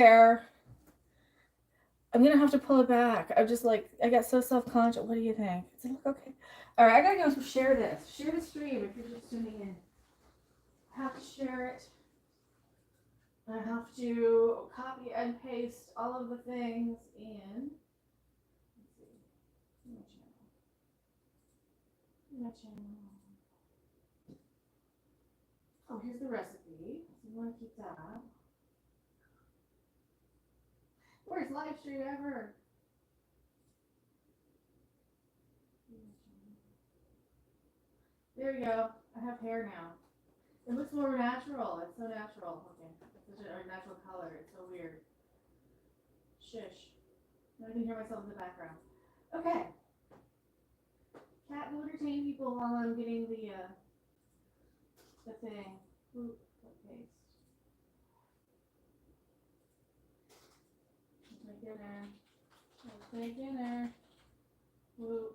hair. I'm gonna have to pull it back. I'm just like, I got so self-conscious. What do you think? Does it look okay? All right, I gotta go share this. Share the stream if you're just tuning in. I have to share it. I have to copy and paste all of the things in. Let's see. My channel. Oh, here's the recipe. So you want to keep that. Worst live stream ever. There we go. I have hair now. It looks more natural. It's so natural. Okay. It's such a natural color. It's so weird. Shush. Now I can hear myself in the background. Okay. Cat will entertain people while I'm getting the thing. Ooh, paste. Make dinner. Make dinner. Woo.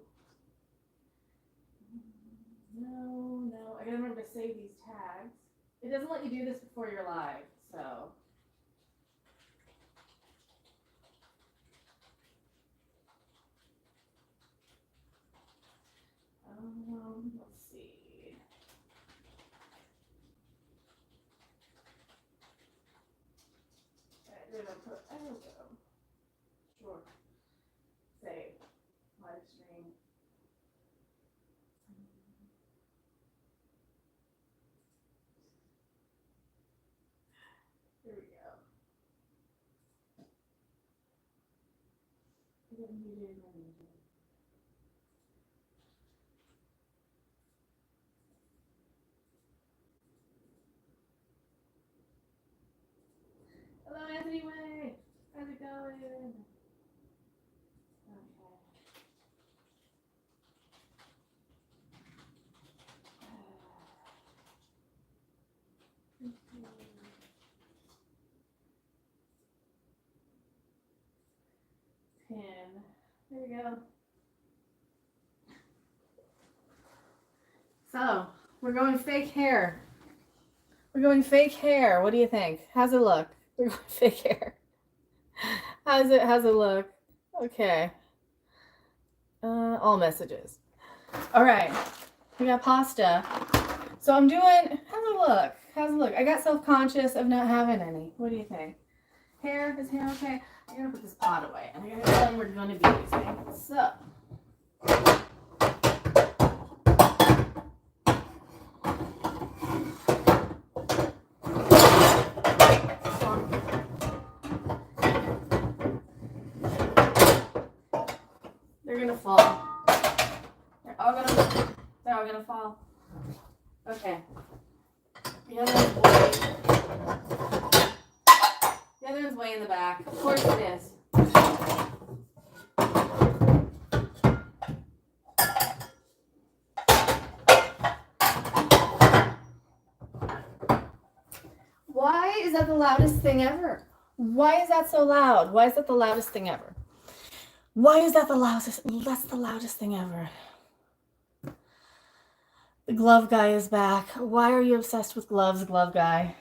No. I gotta remember to save these tags. It doesn't let you do this before you're live, so. Let's see. Alright, then I put, there we go. Sure. Save. Live stream. There we go. I get muted. Hello, Anthony Way. How's it going? Okay. Pin. There we go. So, we're going fake hair. We're going fake hair. What do you think? How's it look? We're going fake hair. How's it look? Okay. All messages. All right. We got pasta. So I'm doing, how's it look? How's it look? I got self-conscious of not having any. What do you think? Hair? Is hair okay? I gotta put this pot away. And I gotta tell them we're gonna be using. So. They're gonna fall. They're all gonna fall. Okay. The other one's way in the back. Of course it is. Why is that the loudest thing ever? Why is that so loud? Why is that the loudest thing ever? Why is that the loudest? That's the loudest thing ever. The glove guy is back. Why are you obsessed with gloves, glove guy?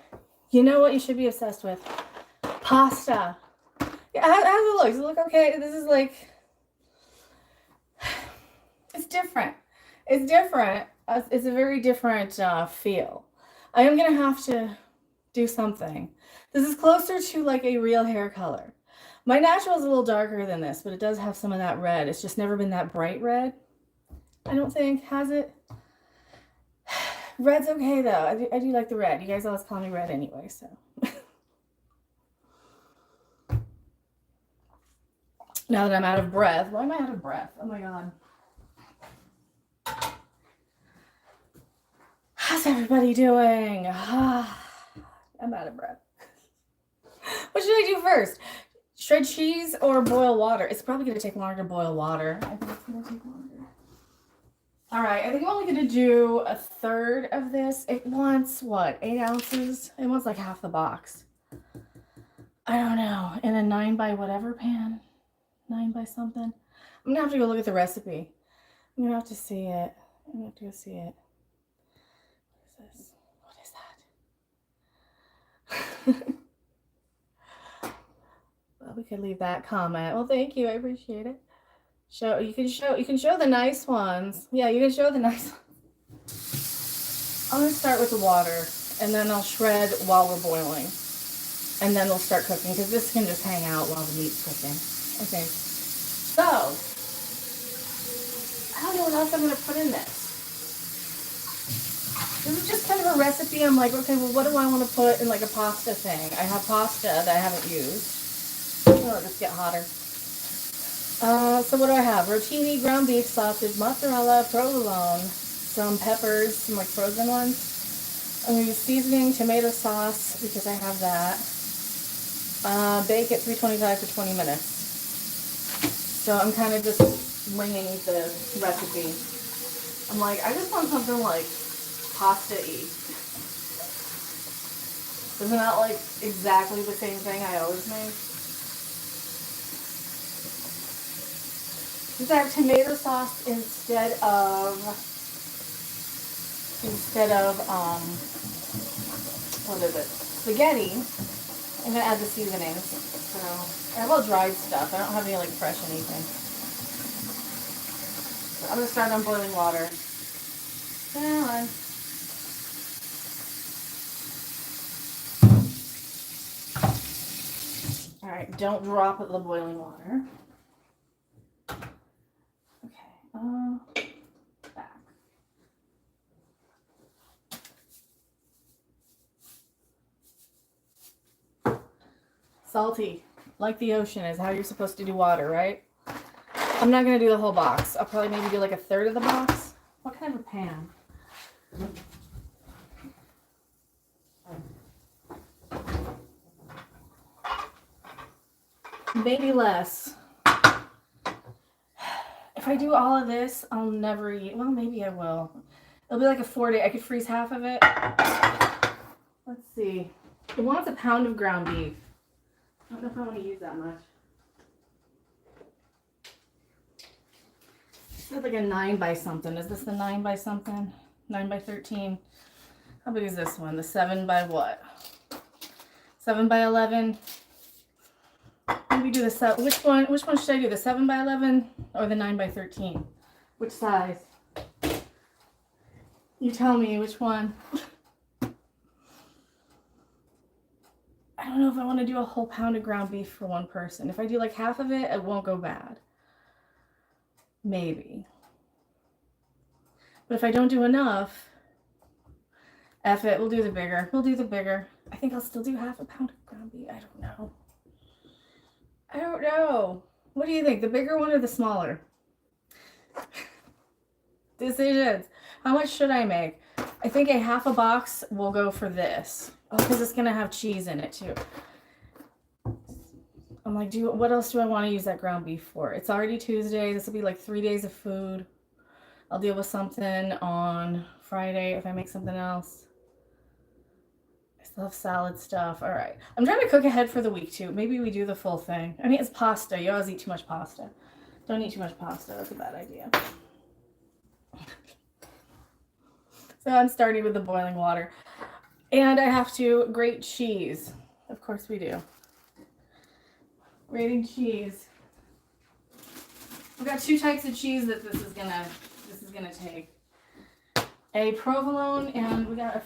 You know what you should be obsessed with? Pasta. Yeah, how's it look? Does it look okay? This is like, it's different. It's different. It's a very different feel. I am gonna have to do something. This is closer to like a real hair color. My natural is a little darker than this, but it does have some of that red. It's just never been that bright red. I don't think, has it? Red's okay though. I do like the red. You guys always call me red anyway, so. Now that I'm out of breath. Why am I out of breath? Oh my God. How's everybody doing? I'm out of breath. What should I do first? Shred cheese or boil water? It's probably going to take longer to boil water. I think it's going to take longer. All right, I think I'm only going to do a third of this. It wants, what, 8 ounces? It wants like half the box. I don't know. In a 9 by whatever pan. 9 by something. I'm going to have to go look at the recipe. I'm going to have to see it. I'm going to have to go see it. What is this? What is that? we could leave that comment. Well, thank you. I appreciate it. You can show the nice ones. Yeah, you can show the nice ones. I'm gonna start with the water, and then I'll shred while we're boiling, and then we'll start cooking because this can just hang out while the meat's cooking. Okay. So I don't know what else I'm gonna put in this. This is just kind of a recipe. I'm like, okay, well, what do I want to put in like a pasta thing? I have pasta that I haven't used. It'll just get hotter. So what do I have? Rotini, ground beef, sausage, mozzarella, provolone, some peppers, some like frozen ones. I'm going to use seasoning, tomato sauce, because I have that. Bake at 325 for 20 minutes. So I'm kind of just winging the recipe. I'm like, I just want something like pasta-y. Isn't that like exactly the same thing I always make? Since I have tomato sauce instead of what is it? Spaghetti, I'm gonna add the seasonings. So I have all dried stuff. I don't have any like fresh anything. So I'm gonna start on boiling water. Come on. All right, don't drop the boiling water. Okay, back. Salty, like the ocean, is how you're supposed to do water, right? I'm not gonna do the whole box. I'll probably maybe do like a third of the box. What kind of a pan? Maybe less. If I do all of this, I'll never eat. Well, maybe I will. It'll be like a 4-day. I could freeze half of it. Let's see. It wants a pound of ground beef. I don't know if I want to use that much. It's like a 9 by something. Is this the 9 by something? 9 by 13. How big is this one? The 7 by what? 7 by 11. Maybe do the 7. Which one should I do? The 7 by 11 or the 9 by 13? Which size? You tell me which one. I don't know if I want to do a whole pound of ground beef for one person. If I do like half of it, it won't go bad. Maybe. But if I don't do enough, F it, we'll do the bigger. We'll do the bigger. I think I'll still do half a pound of ground beef. I don't know. I don't know. What do you think? The bigger one or the smaller? Decisions. How much should I make? I think a half a box will go for this. Oh, because it's going to have cheese in it too. I'm like, what else do I want to use that ground beef for? It's already Tuesday. This will be like 3 days of food. I'll deal with something on Friday if I make something else. I still have salad stuff. All right. I'm trying to cook ahead for the week too. Maybe we do the full thing. I mean, it's pasta. You always eat too much pasta. Don't eat too much pasta. That's a bad idea. So I'm starting with the boiling water. And I have to grate cheese. Of course we do. Grating cheese. We've got 2 types of cheese that this is gonna take. A provolone, and we got as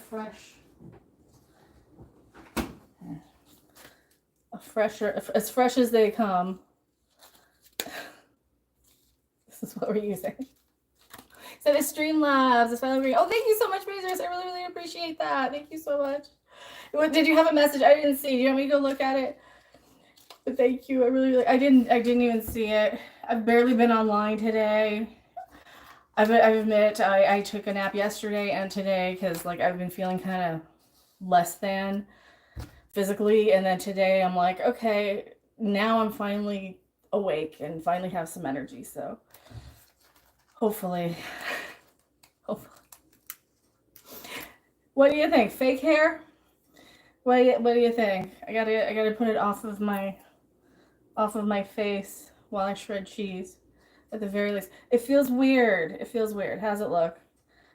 fresh as they come. This is what we're using. So the Streamlabs is finally. Oh, thank you so much, Razors. I really, really appreciate that. Thank you so much. Did you have a message? I didn't see. Do you want me to go look at it? But thank you. I really, I didn't even see it. I've barely been online today. I admit I took a nap yesterday and today because like I've been feeling kind of less than physically, and then today I'm like, okay, now I'm finally awake and finally have some energy. So hopefully. What do you think? Fake hair? What do you think? I gotta put it off of my face while I shred cheese. At the very least, it feels weird. It feels weird. How's it look?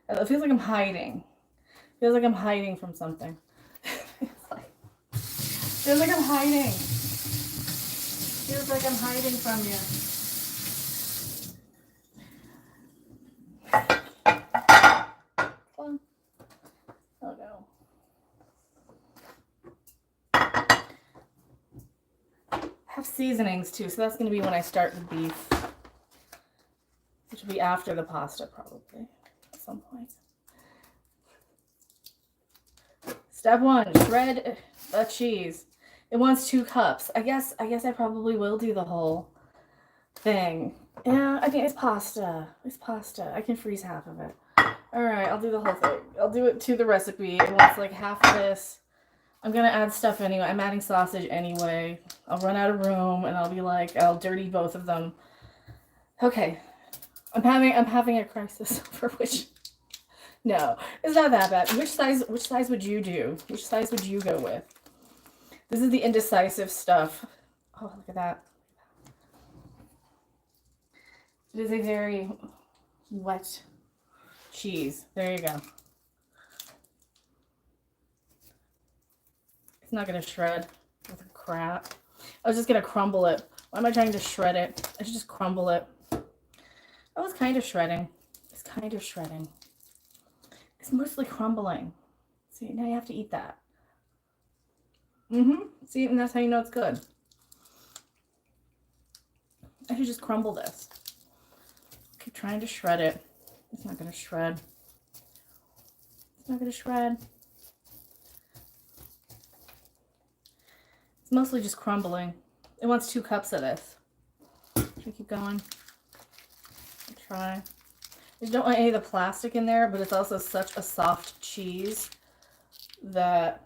It feels like I'm hiding. It feels like I'm hiding from something. Feels like I'm hiding. feels like I'm hiding from you. Come on. Oh no. I have seasonings too, so that's going to be when I start the beef, which will be after the pasta probably at some point. Step 1, shred the cheese. It wants 2 cups. I guess I probably will do the whole thing. Yeah, I mean, it's pasta. It's pasta. I can freeze half of it. All right, I'll do the whole thing. I'll do it to the recipe. It wants like half of this. I'm gonna add stuff anyway. I'm adding sausage anyway. I'll run out of room and I'll be like, I'll dirty both of them. Okay, I'm having a crisis for which. No, it's not that bad. Which size would you do? Which size would you go with? This is the indecisive stuff. Oh, look at that. It is a very wet cheese. There you go. It's not going to shred with crap. I was just going to crumble it. Why am I trying to shred it? I should just crumble it. I was kind of shredding. It's kind of shredding. It's mostly crumbling. See, now you have to eat that. See, and that's how you know it's good. I should just crumble this. Keep trying to shred it. It's not going to shred. It's not going to shred. It's mostly just crumbling. It wants 2 cups of this. Should we keep going? I'll try. I don't want any of the plastic in there, but it's also such a soft cheese that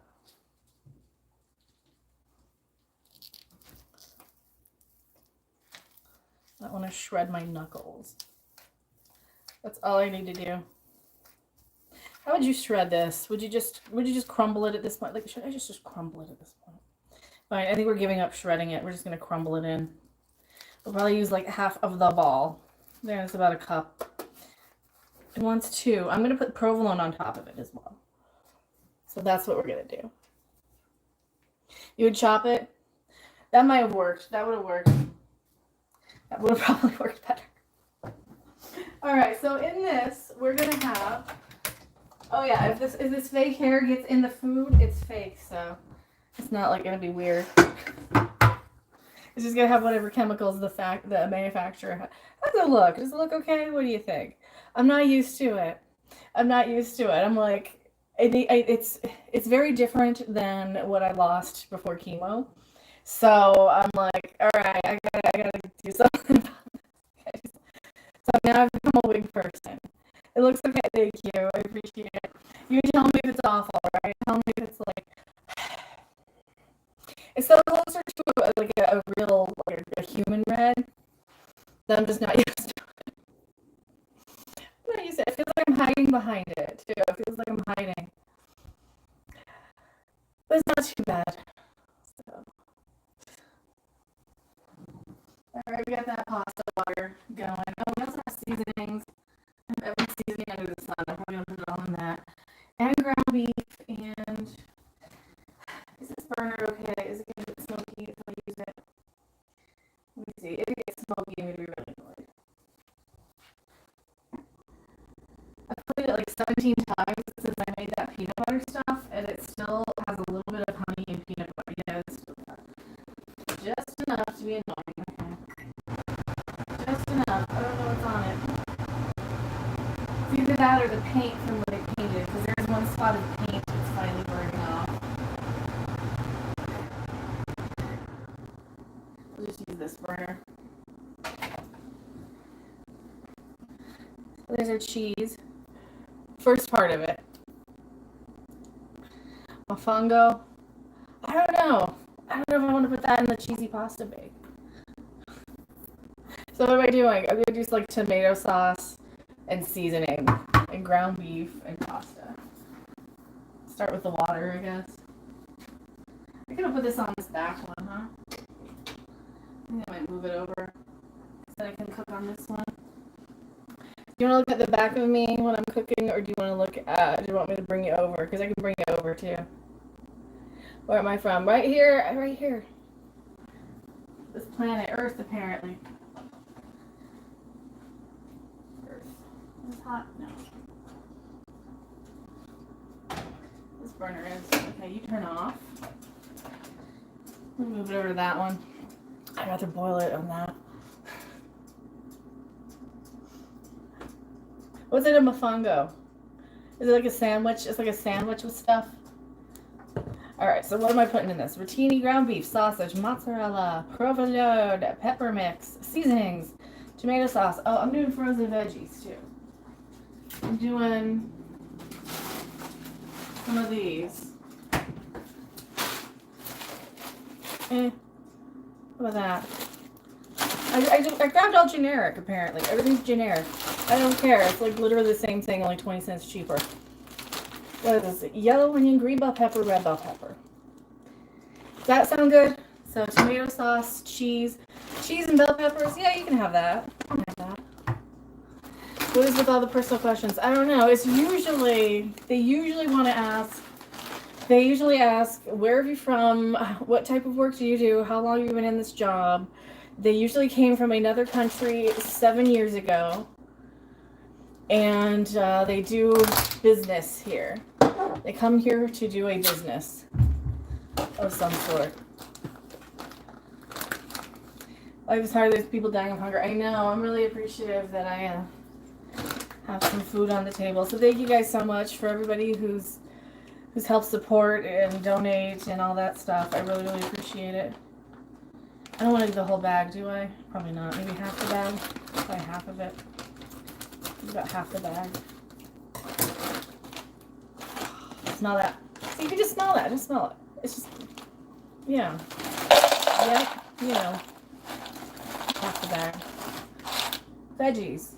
I don't want to shred my knuckles. That's all I need to do. How would you shred this? Would you just crumble it at this point? Like, should I just crumble it at this point? Fine, I think we're giving up shredding it. We're just gonna crumble it in. We'll probably use like half of the ball. There, it's about a cup. It wants 2. I'm gonna put provolone on top of it as well. So that's what we're gonna do. You would chop it. That might have worked. That would have worked. That would have probably worked better. All right, so in this, we're gonna have. Oh yeah, if this fake hair gets in the food, it's fake, so it's not like gonna be weird. It's just gonna have whatever chemicals the manufacturer has. How does it look? Does it look okay? What do you think? I'm not used to it. I'm not used to it. I'm like, it's very different than what I lost before chemo. So I'm like, all right, I gotta do something about this. So now I've become a wig person. It looks okay. Thank you. I appreciate it. You tell me if it's awful, right? Tell me if it's like. It's so closer to like a real, like a human red that I'm just not used to it. I'm not used to it. It feels like I'm hiding behind it, too. It feels like I'm hiding. But it's not too bad. So. Alright, we got that pasta water going. Oh, we also have seasonings. I have every seasoning under the sun. I'm probably going to put it all in that. And ground beef, and is this burner okay? Is it going to get smoky if I use it? Let me see. If it gets smoky, I'm going to be really annoyed. I've put it like 17 times since I made that peanut butter stuff, and it still has a little bit of honey and peanut butter. Yeah, it's still got just enough to be annoying. Okay. Just enough. I don't know what's on it. It's either that or the paint from when they painted, because there's one spot of paint that's finally burning off. We'll just use this burner. There's our cheese. First part of it. Mofongo. I don't know. I don't know if I want to put that in the cheesy pasta bake. So what am I doing? I'm going to do like tomato sauce and seasoning and ground beef and pasta. Start with the water, I guess. I'm going to put this on this back one, huh? I think I might move it over so that I can cook on this one. Do you want to look at the back of me when I'm cooking, or do you want to look at, do you want me to bring you over? Because I can bring you over too. Where am I from? Right here, right here. This planet Earth, apparently. Earth. It's hot? No. This burner is. Okay, you turn off. We'll move it over to that one. I'd rather boil it on that. What's it a mofongo? Is it like a sandwich? It's like a sandwich with stuff. Alright, so what am I putting in this? Rotini, ground beef, sausage, mozzarella, provolone, pepper mix, seasonings, tomato sauce. Oh, I'm doing frozen veggies too. I'm doing some of these. What about that? I grabbed all generic, apparently. Everything's generic. I don't care. It's like literally the same thing, only 20 cents cheaper. What is this? Yellow onion, green bell pepper, red bell pepper. Does that sound good? So tomato sauce, cheese and bell peppers. Yeah, you can have that. I can have that. What is with all the personal questions? I don't know. It's usually, they usually want to ask, they usually ask, where are you from? What type of work do you do? How long have you been in this job? They usually came from another country 7 years ago. And they do business here. They come here to do a business of some sort. Life is hard. There's people dying of hunger. I know. I'm really appreciative that I have some food on the table. So thank you guys so much for everybody who's helped support and donate and all that stuff. I really, really appreciate it. I don't want to do the whole bag, do I? Probably not. Maybe half the bag. Probably half of it. About half the bag. Smell that. So you can just smell that. Just smell it. It's just, yeah. Yep. You know. Half the bag. Veggies.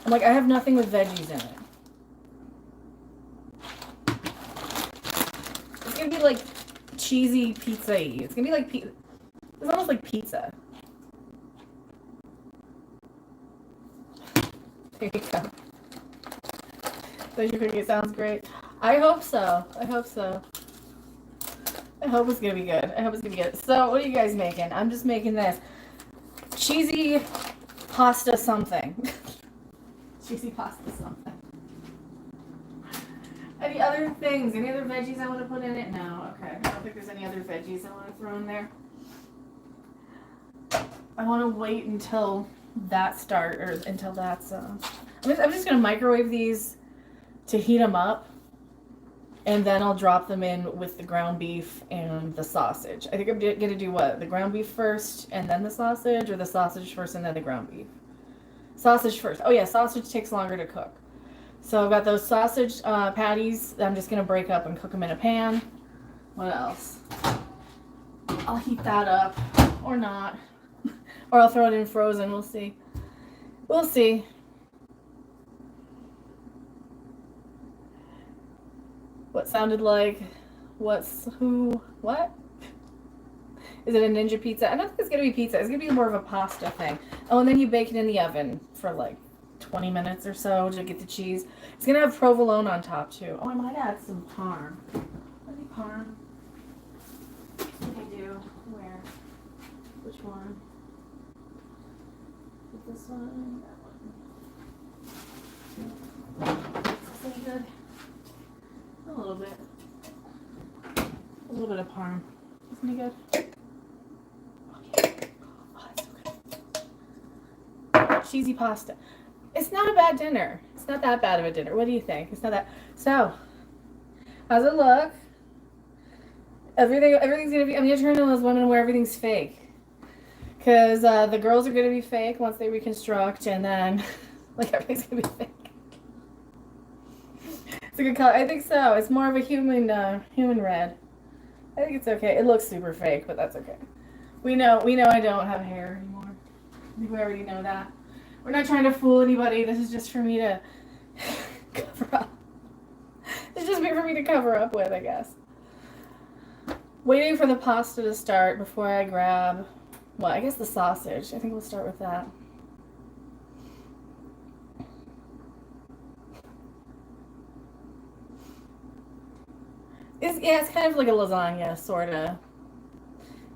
I'm like, I have nothing with veggies in it. It's gonna be like cheesy pizza-y. It's gonna be like pizza. It's almost like pizza. There you go. Pleasure cookie. It sounds great. I hope so. I hope so. I hope it's gonna be good. I hope it's gonna be good. So, what are you guys making? I'm just making this cheesy pasta something. Cheesy pasta something. Any other things? Any other veggies I want to put in it? No. Okay. I don't think there's any other veggies I want to throw in there. I want to wait until that until that's. I'm just gonna microwave these to heat them up, and then I'll drop them in with the ground beef and the sausage. I think I'm gonna do what? The ground beef first and then the sausage, or the sausage first and then the ground beef? Sausage first. Oh yeah, sausage takes longer to cook. So I've got those sausage patties that I'm just gonna break up and cook them in a pan. What else? I'll heat that up, or not. Or I'll throw it in frozen. We'll see. We'll see. What sounded like? What's who? What? Is it a ninja pizza? I don't think it's gonna be pizza. It's gonna be more of a pasta thing. Oh, and then you bake it in the oven for like 20 minutes or so to get the cheese. It's gonna have provolone on top too. Oh, I might add some parm. Maybe parm. What do I do? Where? Which one? This one, that one. Is this any good? A little bit. A little bit of parm. Isn't it good? Oh, yeah. Oh, that's so good. Cheesy pasta. It's not a bad dinner. It's not that bad of a dinner. What do you think? It's not that. So, how's it look? Everything's gonna be. I'm gonna turn on those women where everything's fake. Because the girls are going to be fake once they reconstruct, and then, like, everything's going to be fake. It's a good color. I think so. It's more of a human red. I think it's okay. It looks super fake, but that's okay. We know I don't have hair anymore. I think we already know that. We're not trying to fool anybody. This is just for me to cover up. It's just for me to cover up with, I guess. Waiting for the pasta to start before I grab... Well, I guess the sausage. I think we'll start with that. It's kind of like a lasagna, sort of.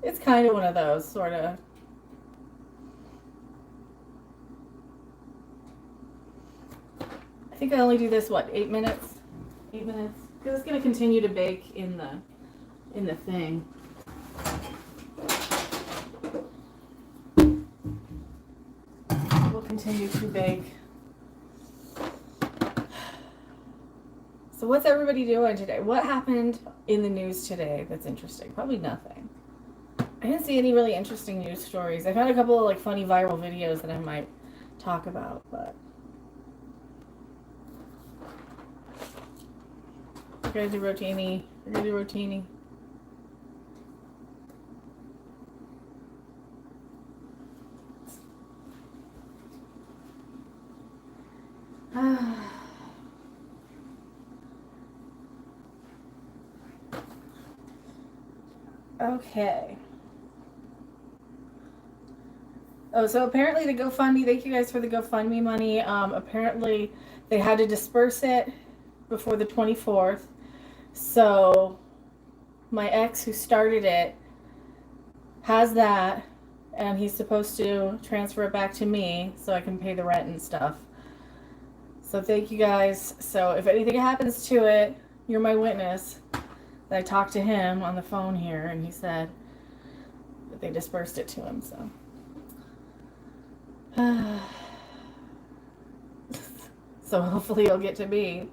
It's kind of one of those, sort of. I think I only do this, what, 8 minutes? 8 minutes? Because it's going to continue to bake in the thing. We'll continue to bake. So what's everybody doing today? What happened in the news today that's interesting? Probably nothing. I didn't see any really interesting news stories. I found a couple of like funny viral videos that I might talk about, but we're gonna do rotini. We're gonna do rotini. Okay. Oh, so apparently the GoFundMe, thank you guys for the GoFundMe money. Apparently they had to disperse it before the 24th. So my ex who started it has that, and he's supposed to transfer it back to me so I can pay the rent and stuff. So thank you guys. So if anything happens to it, you're my witness. I talked to him on the phone here, and he said that they dispersed it to him, so. So hopefully you'll get to me.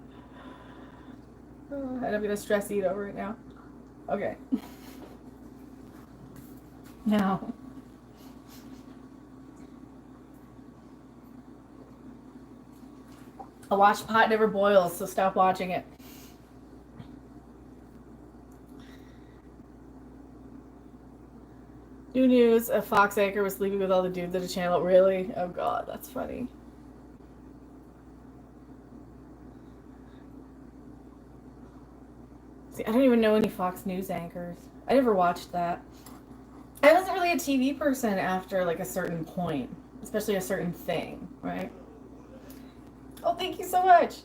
And I'm gonna stress eat over it now. Okay. Now. A watched pot never boils, so stop watching it. New news, a Fox anchor was sleeping with all the dudes at a channel. Really? Oh god, that's funny. See, I don't even know any Fox News anchors. I never watched that. I wasn't really a TV person after like a certain point, especially a certain thing, right? Oh, thank you so much.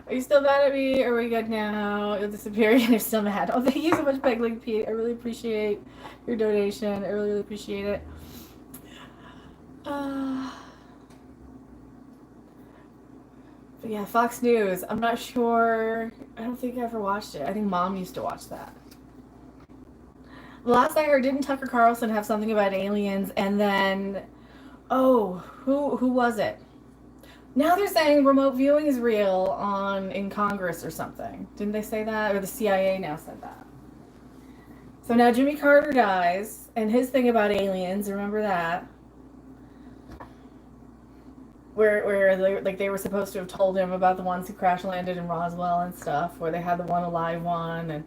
Are you still mad at me, or are we good now? You'll disappear and you're still mad. Oh, thank you so much, Peglink Pete. I really appreciate your donation. I really, really appreciate it. But yeah, Fox News. I'm not sure. I don't think I ever watched it. I think Mom used to watch that. Last I heard, didn't Tucker Carlson have something about aliens? And then, oh, who was it? Now they're saying remote viewing is real in Congress or something. Didn't they say that? Or the CIA now said that. So now Jimmy Carter dies, and his thing about aliens, remember that? Where they were supposed to have told him about the ones who crash landed in Roswell and stuff, where they had the one alive one,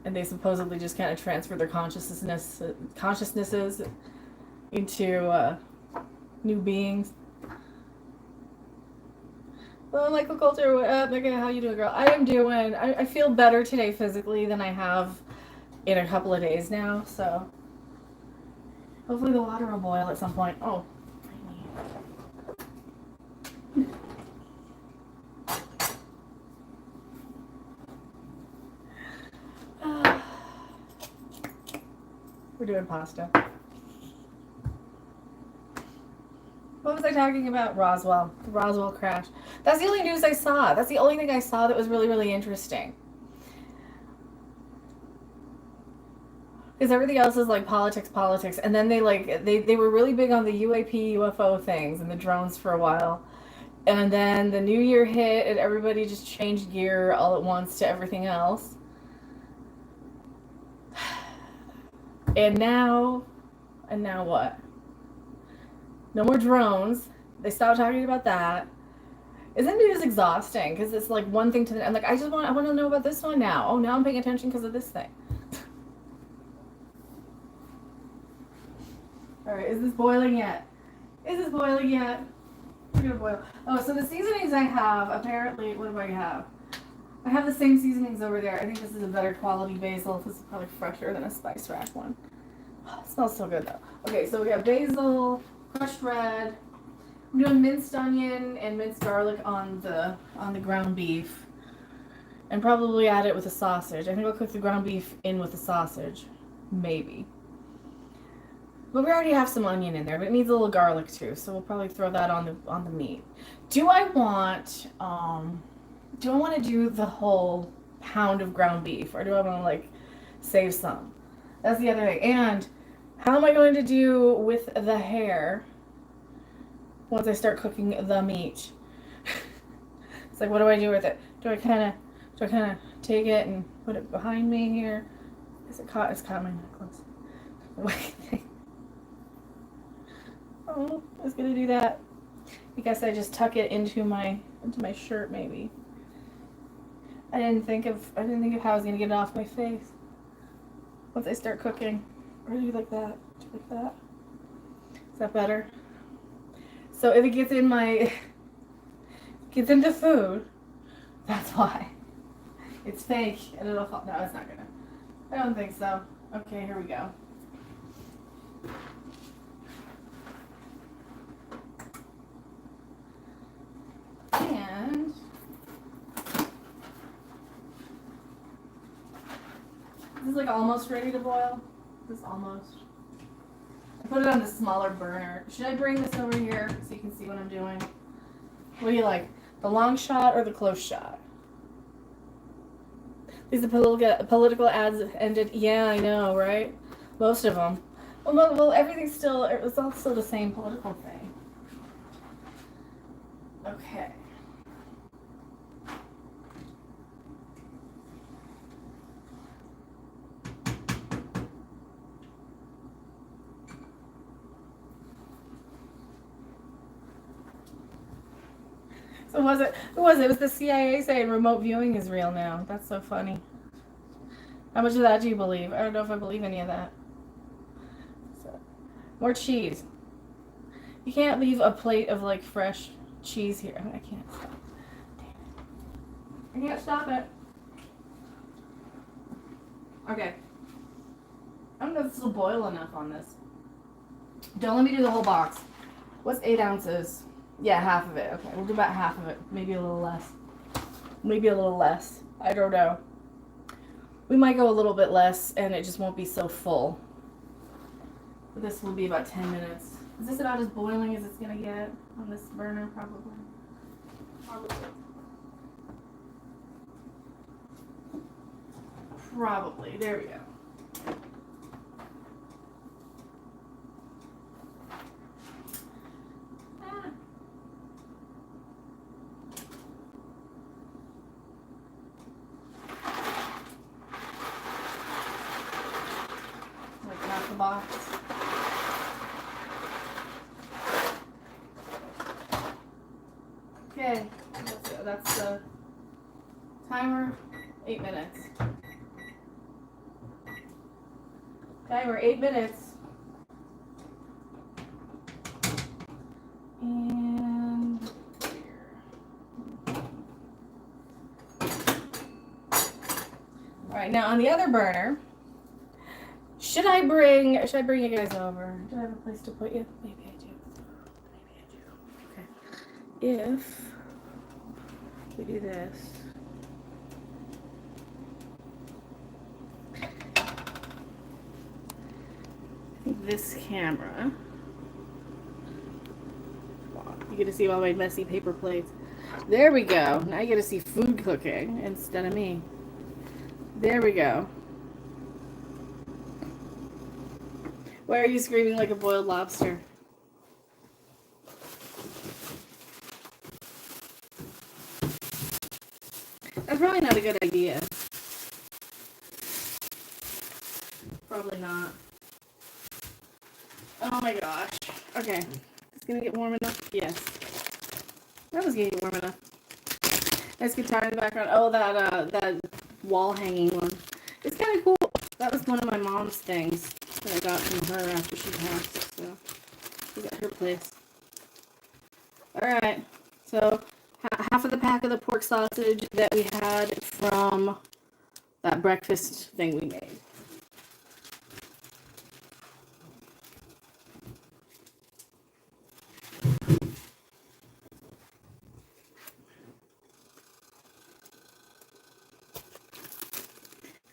and they supposedly just kind of transferred their consciousnesses into new beings. Well, Michael Coulter, what up? Mega, how you doing, girl? I am doing. I feel better today physically than I have in a couple of days now. So hopefully the water will boil at some point. Oh. We're doing pasta. What was I talking about? Roswell. The Roswell crash. That's the only news I saw. That's the only thing I saw that was really, really interesting. Because everything else is like politics. And then they were really big on the UAP, UFO things and the drones for a while. And then the new year hit and everybody just changed gear all at once to everything else. And now what? No more drones. They stopped talking about that. Isn't news exhausting? Because it's like one thing to the... I'm like, I want to know about this one now. Oh, now I'm paying attention because of this thing. All right, is this boiling yet? Is this boiling yet? We're going to boil. Oh, so the seasonings I have, apparently, what do I have? I have the same seasonings over there. I think this is a better quality basil. This is probably fresher than a Spice Rack one. Oh, it smells so good, though. Okay, so we got basil... crushed red. I'm doing minced onion and minced garlic on the ground beef, and probably add it with a sausage. I think I'll cook the ground beef in with the sausage, maybe. But we already have some onion in there, but it needs a little garlic too, so we'll probably throw that on the meat. Do I want to do the whole pound of ground beef, or do I want to like save some? That's the other thing. And how am I going to do with the hair once I start cooking the meat? It's like, what do I do with it? Do I kind of take it and put it behind me here? Is it caught? It's caught my necklace. Wait. Oh, I was gonna do that. I guess I just tuck it into my shirt maybe. I didn't think of how I was gonna get it off my face once I start cooking. Or do you like that? Do you like that? Is that better? So if it gets into food, that's why. It's fake and it'll fall. No, it's not gonna. I don't think so. Okay, here we go. And this is like almost ready to boil. This is almost. I put it on the smaller burner. Should I bring this over here so you can see what I'm doing? What do you like? The long shot or the close shot? These are political ads ended. Yeah, I know, right? Most of them. Well, everything's still. It's all still the same political thing. Okay. So who was it? It was the CIA saying remote viewing is real now. That's so funny. How much of that do you believe? I don't know if I believe any of that. So, more cheese. You can't leave a plate of like fresh cheese here. I can't stop. Damn it. I can't stop it. Okay. I don't know if this will boil enough on this. Don't let me do the whole box. What's 8 ounces? Yeah, half of it. Okay, we'll do about half of it. Maybe a little less. Maybe a little less. I don't know. We might go a little bit less and it just won't be so full. But this will be about 10 minutes. Is this about as boiling as it's going to get on this burner? Probably. Probably. There we go. Box. Okay, that's the timer. 8 minutes. Timer 8 minutes. And all right, now on the other burner. Should I bring you guys over? Do I have a place to put you? Maybe I do. Okay. If we do this. I think this camera. Wow, you get to see all my messy paper plates. There we go. Now you get to see food cooking instead of me. There we go. Why are you screaming like a boiled lobster? That's probably not a good idea. Probably not. Oh my gosh. Okay. It's gonna get warm enough? Yes. That was getting warm enough. Nice guitar in the background. Oh, that wall hanging one. It's kind of cool. That was one of my mom's things that I got from her after she passed. So we got her place. Alright. So half of the pack of the pork sausage that we had from that breakfast thing we made.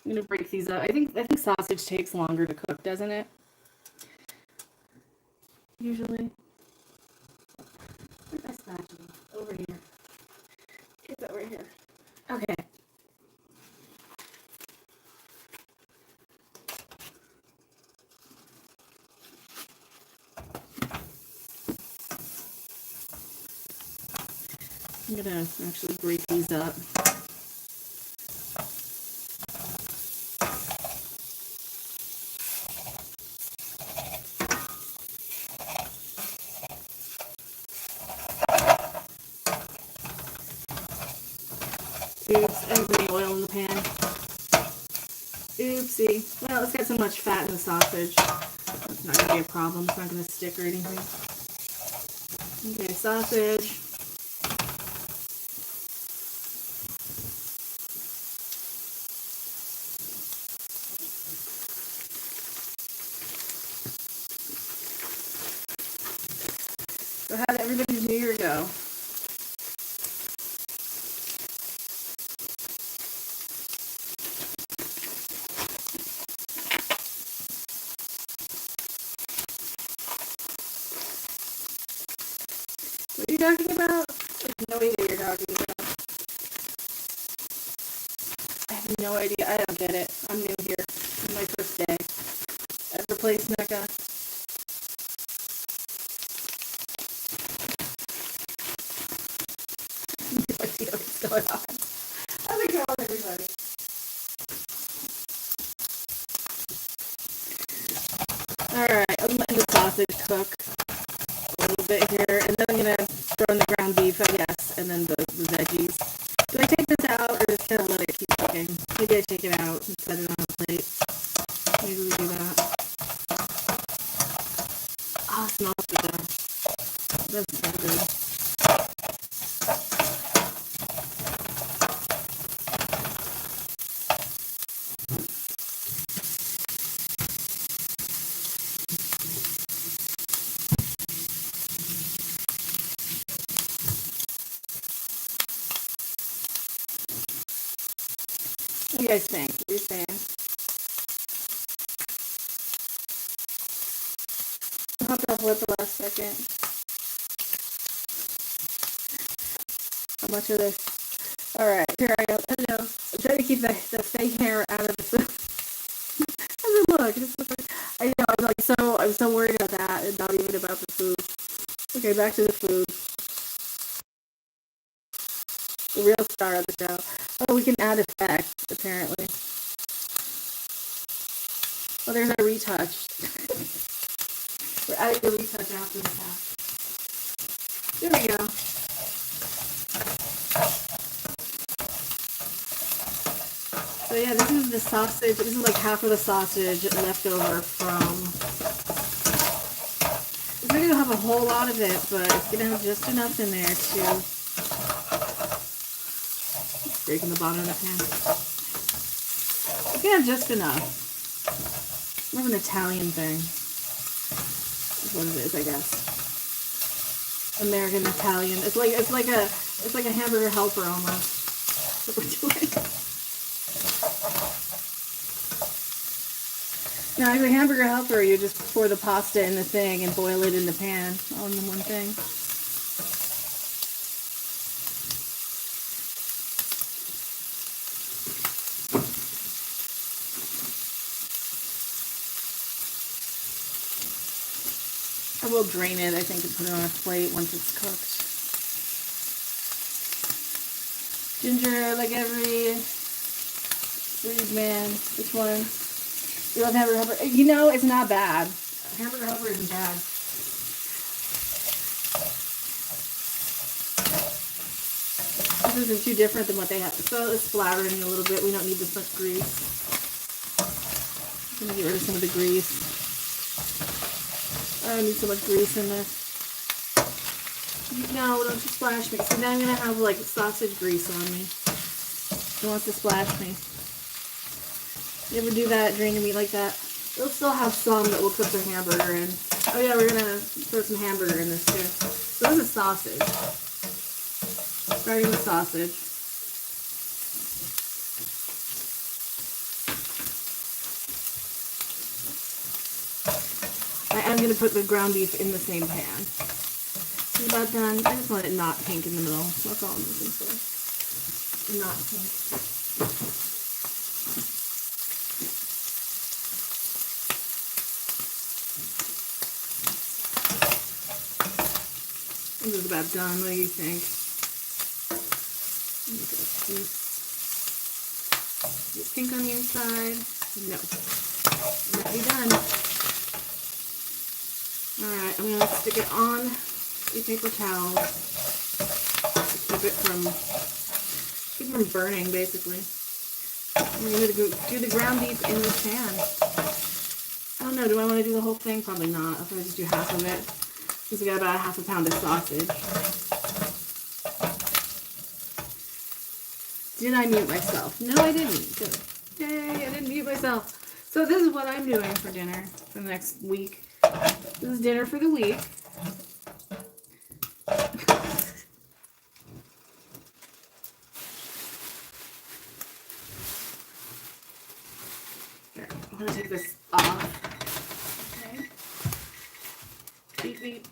I'm gonna break these up. I think sausage takes longer to cook, doesn't it? usually. Where's my spatula? Over here. It's over here. Okay. I'm gonna actually break these up. Oops, I'm putting oil in the pan. Oopsie. Well, it's got so much fat in the sausage. It's not gonna be a problem. It's not gonna stick or anything. Okay, sausage. So how did everybody's New Year go? What are you talking about? I have no idea what you're talking about. I have no idea. I don't get it. I'm new here. This is my first day. I've replaced Mecca. No idea what's going on. How's it going, everybody? Alright, I'm letting the sausage cook a little bit here, and then I'm going to throw in the ground beef, I guess, and then the veggies. Do I take this out, or just kind of let it keep cooking? Maybe I take it out and set it on a plate. Maybe we do that. Oh, it smells good though. That's so good. What do you guys think? What are you saying? I hopped off lip the last second. How much of this? Alright, here I go. Hello. I'm trying to keep the fake hair out of the food. How does it look? It just looks like, I know, I'm so worried about that and not even about the food. Okay, back to the food. The real star of the show. Oh, we can add effects, apparently. Oh, there's our retouch. We're adding the retouch after the fact. There we go. So yeah, this is the sausage. This is like half of the sausage left over from... It's not going to have a whole lot of it, but it's going to have just enough in there to... Breaking the bottom of the pan. It's going to have just enough. More of an Italian thing. That's what it is, I guess. American Italian. It's like a hamburger helper almost. That's what we're doing. Now, as a hamburger helper, you just pour the pasta in the thing and boil it in the pan, all in the one thing. I will drain it, I think, and put it on a plate once it's cooked. Ginger, like every breed man. Which one? You love hamburger helper? You know, it's not bad. Hamburger helper isn't bad. This isn't too different than what they have. So let's flour it in a little bit. We don't need this much grease. I'm going to get rid of some of the grease. I don't need so much grease in this. No, don't you splash me. So now I'm going to have like sausage grease on me. Who wants to splash me? You ever do that, drain your meat like that? We'll still have some that we'll cook the hamburger in. Oh yeah, we're going to throw some hamburger in this too. So this is sausage. Starting with sausage. I I'm going to put the ground beef in the same pan. Is it about done? I just want it not pink in the middle. That's all I'm looking for. Not pink. This is about done. What do you think? Is it pink on the inside? No. Might be done. Alright, I'm going to stick it on a paper towel to keep it from burning, basically. I'm going to do the ground beef in this pan. I don't know, do I want to do the whole thing? Probably not. I'll probably just do half of it. Because we got about 1/2 pound of sausage. Did I mute myself? No, I didn't. Good. Yay, I didn't mute myself. So this is what I'm doing for dinner for the next week. This is dinner for the week. Here, I'm going to take this off. Okay. Beep, beep.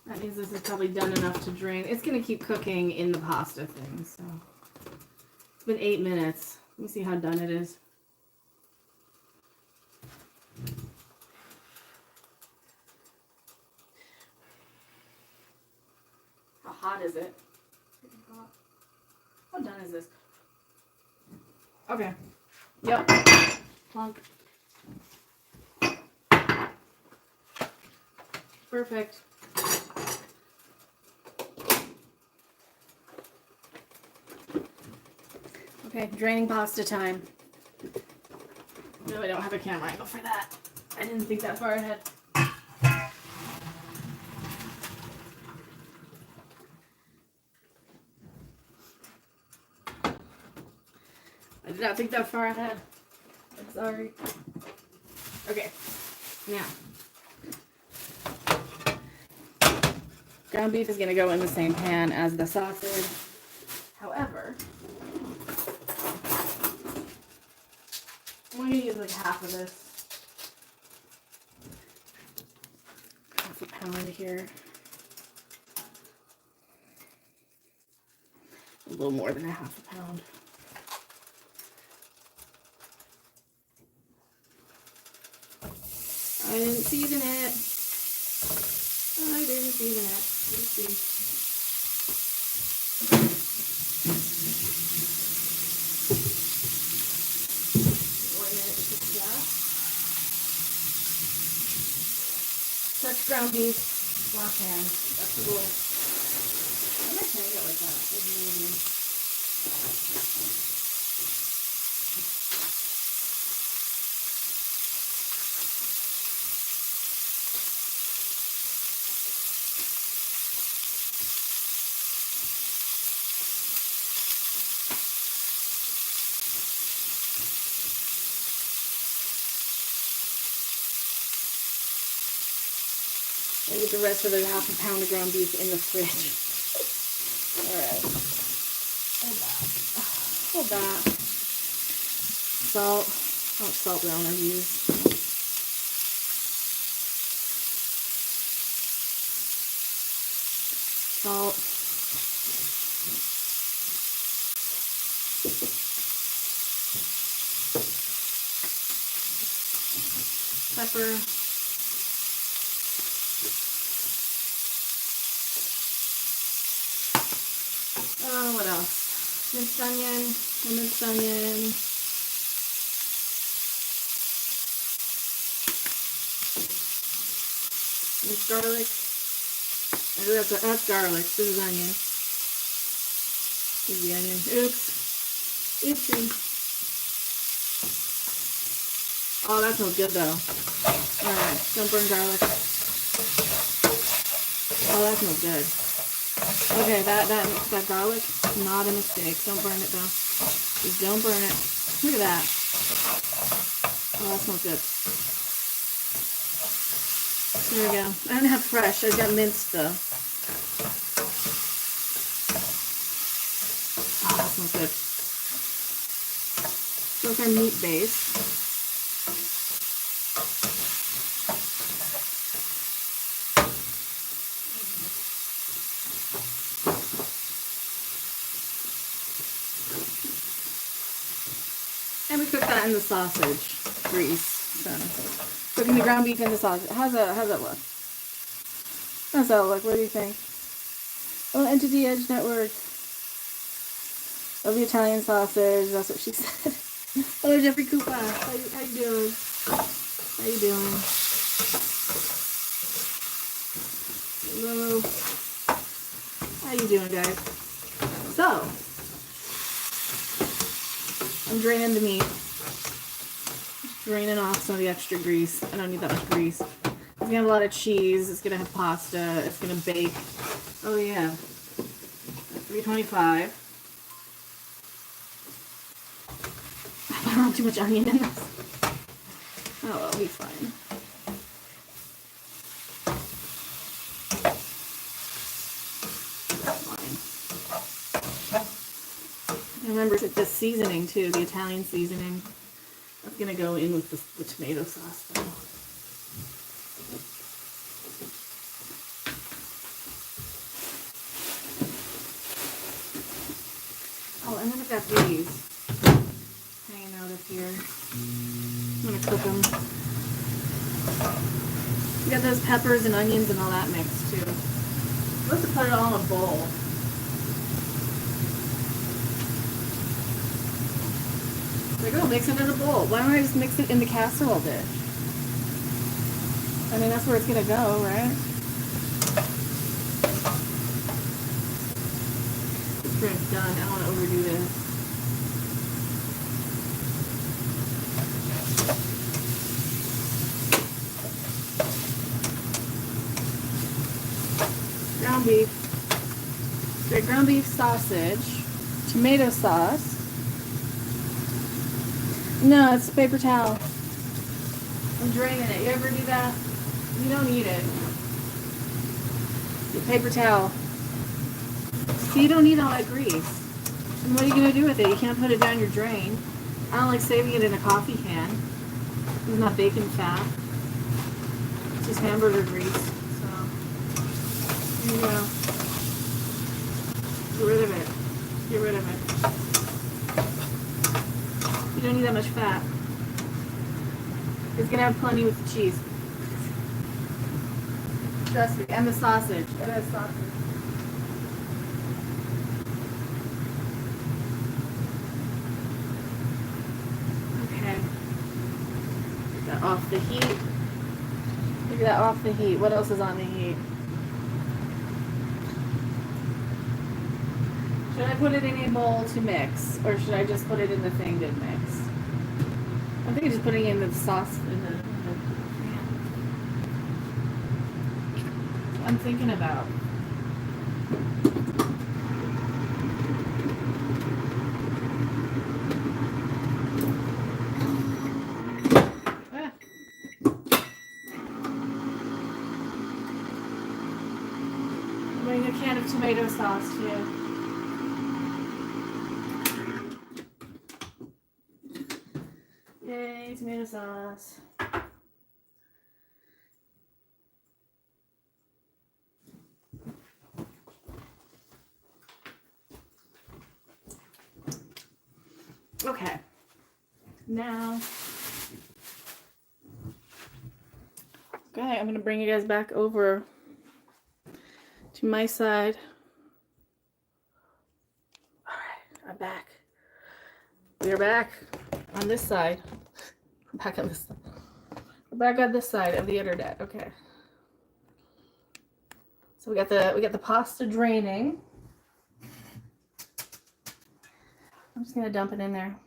That means this is probably done enough to drain. It's going to keep cooking in the pasta thing, so. It's been 8 minutes. Let me see how done it is. How hot is it? How done is this? Okay. Yep. Plunk. Perfect. Okay, draining pasta time. No, I don't have a camera angle for that. I didn't think that far ahead. I did not think that far ahead. I'm sorry. Okay, now. Ground beef is going to go in the same pan as the sausage. However, I'm going to use like half of this. Half a pound here. A little more than 1/2 pound. I didn't season it. I didn't season it. Let's see. Touch ground beef, wash hands. That's the rule. Why am I saying it like that? That's really weird. I get the rest of the 1/2 pound of ground beef in the fridge. Alright. Hold that. Salt. How much salt do I want to use? Salt. Pepper. Oh, what else? Minced onion, minced onion. Minced garlic. That's garlic. This is onion. This is the onion. Oops. Oopsie. Oh, that smells good though. Alright, don't burn garlic. Oh, that smells good. Okay, that garlic, not a mistake. Don't burn it though. Just don't burn it. Look at that. Oh, that smells good. There we go. I don't have fresh. I've got minced though. Oh, that smells good. So it's our meat base. that in the sausage grease. So, cooking the ground beef in the sausage. How's that look? How's that look? What do you think? Oh, Entity Edge Network. Love the Italian sausage. That's what she said. Hello, Jeffrey Koopa. How you doing? How you doing? Hello. How you doing, guys? So, I'm draining the meat. Just draining off some of the extra grease. I don't need that much grease. It's gonna have a lot of cheese. It's gonna have pasta. It's gonna bake. Oh yeah. 325. I don't have too much onion in this. Oh, it'll be fine. Remember the seasoning too, the Italian seasoning. That's gonna go in with the tomato sauce though. Oh, and then I've got these hanging out of here. I'm gonna cook them. You got those peppers and onions and all that mixed too. I'm supposed to put it all in a bowl. Like, oh, mix it in a bowl. Why don't I just mix it in the casserole dish? I mean, that's where it's gonna go, right? It's pretty much done. I don't want to overdo this. Ground beef. Straight ground beef sausage. Tomato sauce. No, it's a paper towel. I'm draining it. You ever do that? You don't need it. It's a paper towel. See, you don't need all that grease. And what are you going to do with it? You can't put it down your drain. I don't like saving it in a coffee can. It's not bacon fat. It's just hamburger grease. So, there you go. Get rid of it. Get rid of it. You don't need that much fat. It's gonna have plenty with the cheese. Trust me. And the sausage. It has sausage. Okay. Get that off the heat. Get that off the heat. What else is on the heat? Should I put it in a bowl to mix, or should I just put it in the thing to mix? I'm thinking just putting it in the sauce in the I'm thinking about. I'm putting a can of tomato sauce too. Yay, tomato sauce. Okay. Now, okay, I'm going to bring you guys back over to my side. All right, I'm back. We're back on this side. We're back on this side. We're back on this side of the internet. Okay. So we got the pasta draining. I'm just gonna dump it in there.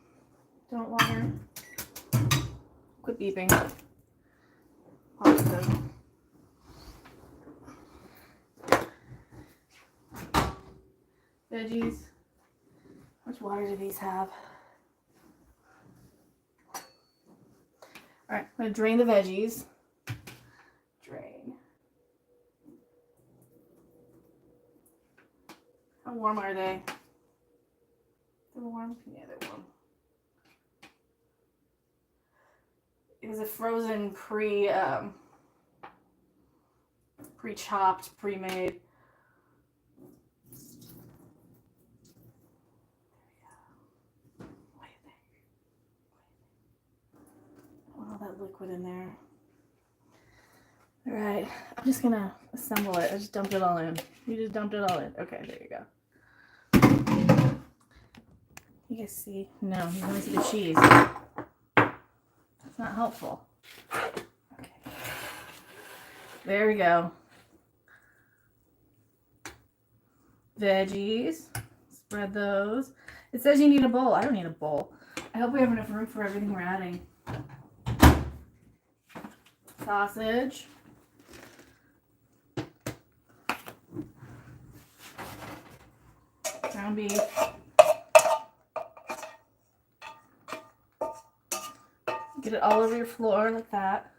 Don't water. Quit beeping. Pasta. Veggies. How much water do these have? All right, I'm gonna drain the veggies. Drain. How warm are they? They're warm? Yeah, they're warm. It was a frozen pre-chopped, pre-made. What do you think? liquid in there. All right, I'm just gonna assemble it. I just dumped it all in. You just dumped it all in. Okay, there you go. You guys see? No, you only see the cheese. That's not helpful. Okay. There we go. Veggies. Spread those. It says you need a bowl. I don't need a bowl. I hope we have enough room for everything we're adding. Sausage. Ground beef. Get it all over your floor like that.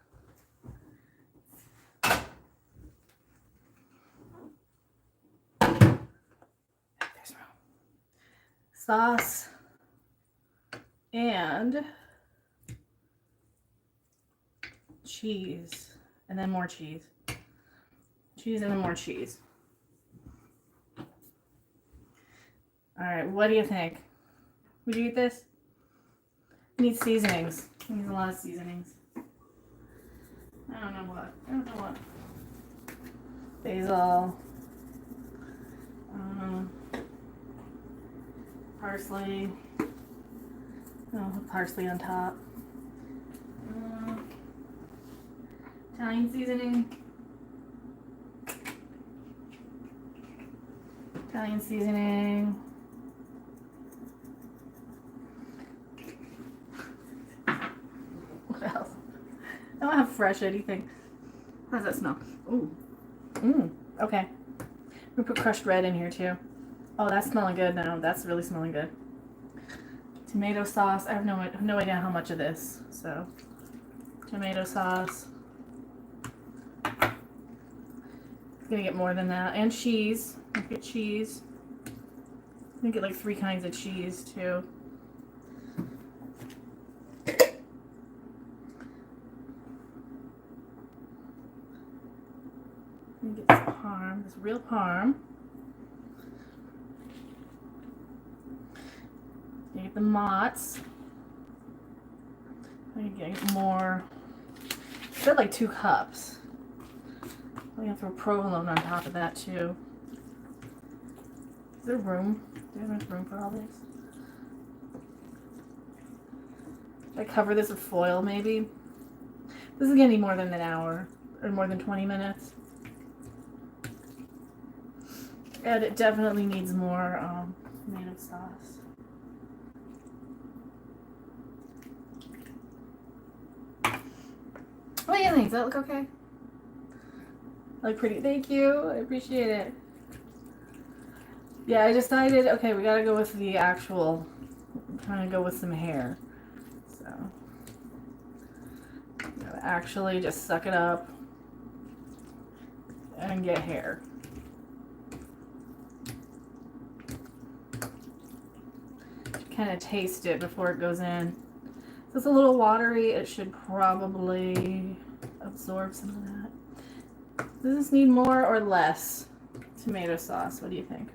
There's room. Sauce and cheese, and then more cheese. Cheese and then more cheese. All right, what do you think? Would you eat this? It needs seasonings. It needs a lot of seasonings. I don't know what. I don't know what. Basil. Parsley. I'll put parsley on top. Italian seasoning. Italian seasoning. What else? I don't have fresh anything. How does that smell? Ooh. Okay. I'm gonna put crushed red in here too. Oh, that's smelling good now. That's really smelling good. Tomato sauce. I have no idea how much of this. So, tomato sauce. It's gonna get more than that. And cheese. Let's get cheese. I'm gonna get like 3 kinds of cheese too. I'm gonna get some parm. This real parm. You get the mozz. I'm gonna get more. I said like 2 cups. I'm gonna throw provolone on top of that too. Is there room? Do you have enough room for all this? Should I cover this with foil maybe? This is gonna need more than an hour or more than 20 minutes. And it definitely needs more tomato sauce. What do you think? Does that look okay? I look pretty. Thank you. I appreciate it. Yeah, I decided, okay, we gotta go with the actual, I'm trying to go with some hair. So, gotta actually just suck it up and get hair. Kind of taste it before it goes in. So it's a little watery. It should probably absorb some of that. Does this need more or less tomato sauce? What do you think?